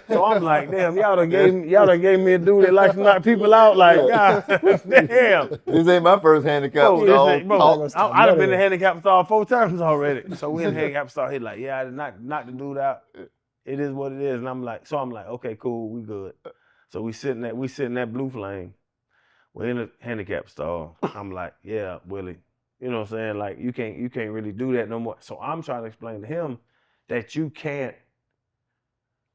So I'm like, damn, y'all done gave me a dude that likes to knock people out. Like, God damn. This ain't my first handicap stall. I done been in handicap stall 4 times already. So we in handicap stall. He's like, yeah, I knocked the dude out. It is what it is. And I'm like, okay, cool, we good. So we sitting that blue flame. We're in a handicap stall. I'm like, yeah, Willie. You know what I'm saying? Like, you can't really do that no more. So I'm trying to explain to him that you can't.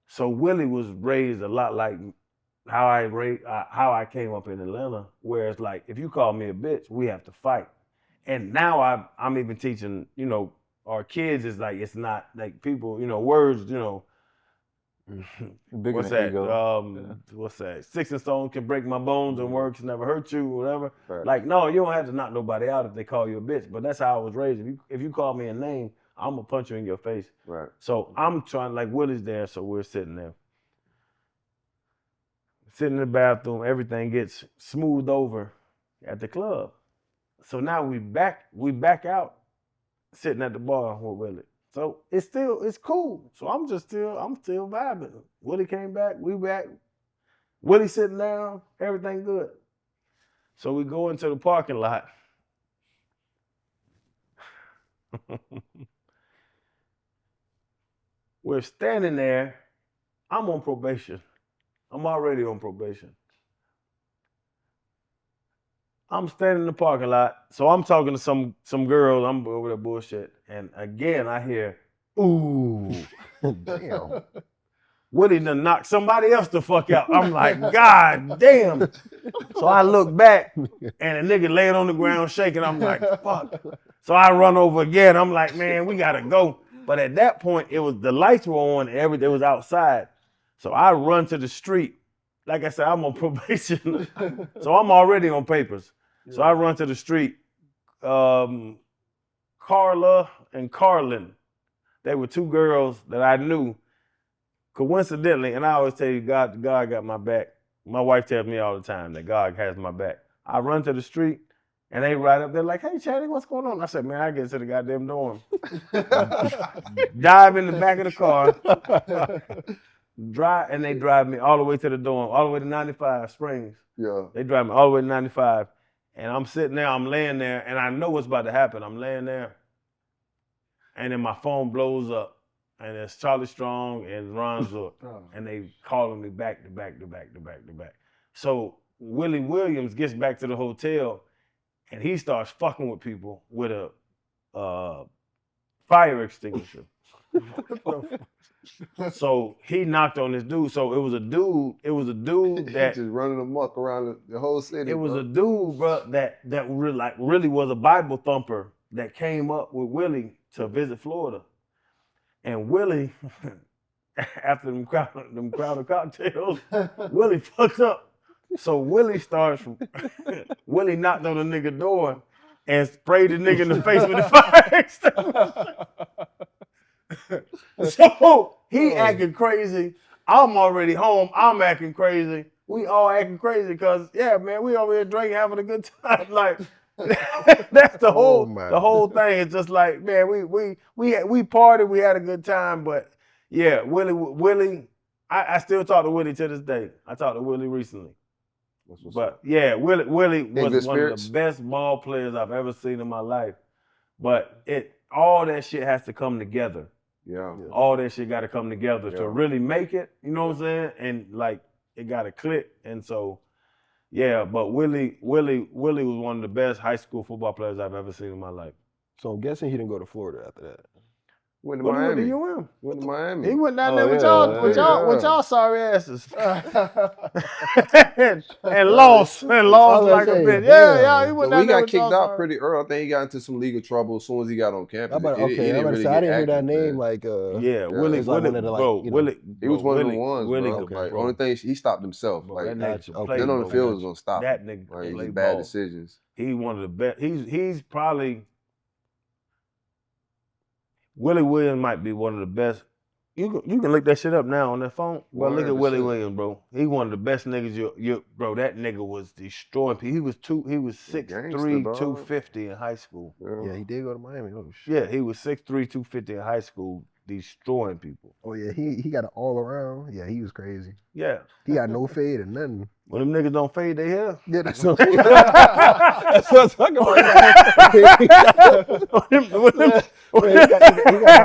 So Willie was raised a lot like how I came up in Atlanta, where it's like, if you call me a bitch, we have to fight. And now I'm even teaching, our kids is like, it's not like people, words, what's that? What's that? 6 and stone can break my bones and words never hurt you, or whatever. Right. Like, no, you don't have to knock nobody out if they call you a bitch. But that's how I was raised. If you call me a name, I'm gonna punch you in your face. Right. So I'm trying, like, Willie's there, so we're sitting there. Sitting in the bathroom, everything gets smoothed over at the club. So now we back out, sitting at the bar with Willie. So it's cool. So I'm still vibing. Willie came back, we back. Willie sitting down, everything good. So we go into the parking lot. We're standing there. I'm on probation. I'm already on probation. I'm standing in the parking lot, so I'm talking to some girls. I'm over there bullshit, and again I hear, "Ooh, damn!" Willie done knocked somebody else the fuck out. I'm like, God damn! So I look back, and a nigga laying on the ground shaking. I'm like, fuck! So I run over again. I'm like, man, we gotta go. But at that point, the lights were on, and everything was outside. So I run to the street. Like I said, I'm on probation, so I'm already on papers. So I run to the street. Carla and Carlin, they were 2 girls that I knew. Coincidentally, and I always tell you, God got my back. My wife tells me all the time that God has my back. I run to the street, and they right up there like, hey, Chatty, what's going on? I said, man, I get to the goddamn dorm. Dive in the back of the car. And they drive me all the way to the dorm, all the way to 95 Springs. Yeah. They drive me all the way to 95. And I'm sitting there, I'm laying there, and I know what's about to happen. I'm laying there, and then my phone blows up, and it's Charlie Strong and Ron Zook, and they calling me back to back. So Willie Williams gets back to the hotel, and he starts fucking with people with a fire extinguisher. So he knocked on this dude. So it was a dude that just running amok around the whole city. It was a dude, bro, that really was a Bible thumper that came up with Willie to visit Florida. And Willie, after them crowded cocktails, Willie fucked up. So Willie knocked on the nigga door and sprayed the nigga in the face with the fire extinguisher. So he acting crazy. I'm already home. I'm acting crazy. We all acting crazy because, yeah, man, we over here drinking, having a good time. Like, that's the whole thing. It's just like, man, we partied, we had a good time. But yeah, Willie, I still talk to Willie to this day. I talked to Willie recently. But yeah, Willie was one of the best ball players I've ever seen in my life. But all that shit has to come together. Yeah. All that shit got to come together to really make it. You know what I'm saying? And like it got to click. And so, yeah. But Willie was one of the best high school football players I've ever seen in my life. So I'm guessing he didn't go to Florida after that. Went to Willie went to Miami. UM. Went to Miami. He went down Oh, there with yeah, y'all, with yeah. y'all, with y'all sorry asses, and lost like a bitch. Yeah, he went But down we there got with y'all kicked out sorry. pretty early. I think he got into some legal trouble as soon as he got on campus. I'm about, He okay, I'm didn't about to really say, I get didn't hear that active, name. man. Like, Yeah, Willie, it's like Willie, one of the, like, bro, you know. Willie. He was one of Willie, the ones, Willie bro. could Like, bro. only thing he stopped himself. Bro, Like, that nigga could okay. play nothing on the ball. field was gonna stop That him. nigga could Like, play just bad ball. decisions. He one of the best. He's probably Willie Williams might be one of the best. You can look that shit up now on that phone. Bro, look at Willie 100%. Williams, bro. He one of the best niggas. Bro, that nigga was destroying people. He was 6'3", Gangster, dog. 250 in high school. Yeah, he did go to Miami. Oh shit. Yeah, he was 6'3", 250 in high school, destroying people. Oh yeah, he got it all around. Yeah, he was crazy. Yeah. He got no fade and nothing. When them niggas don't fade, they here. Yeah, that's what that's what I'm talking about. When them- he got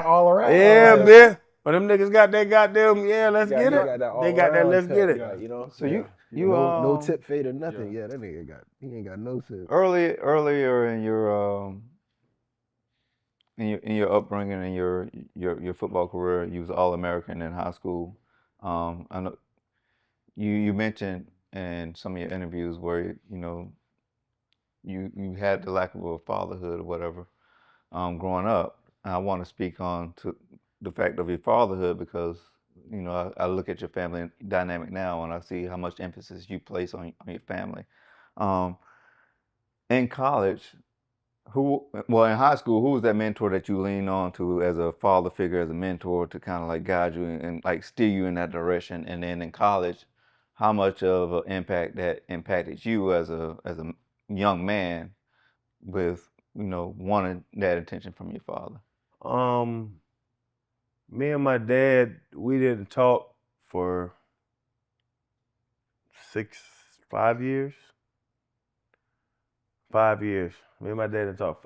it all around. Yeah, man. When them niggas got that goddamn, let's He get got it. that all They got that, around let's tip, get it. yeah, you know. So Yeah. you no tip fade or nothing. Yeah. Yeah, that nigga he ain't got no tip. earlier in your upbringing and your football career, you was All-American in high school. I know you mentioned in some of your interviews where you had the lack of a fatherhood or whatever growing up. And I want to speak on to the fact of your fatherhood because I look at your family dynamic now and I see how much emphasis you place on your family. In college, in high school, who was that mentor that you leaned on to as a father figure, as a mentor to kind of like guide you and like steer you in that direction? And then in college, how much of an impact that impacted you as a young man with wanting that attention from your father? Me and my dad, we didn't talk for 5 years. 5 years. Me and my dad didn't talk 5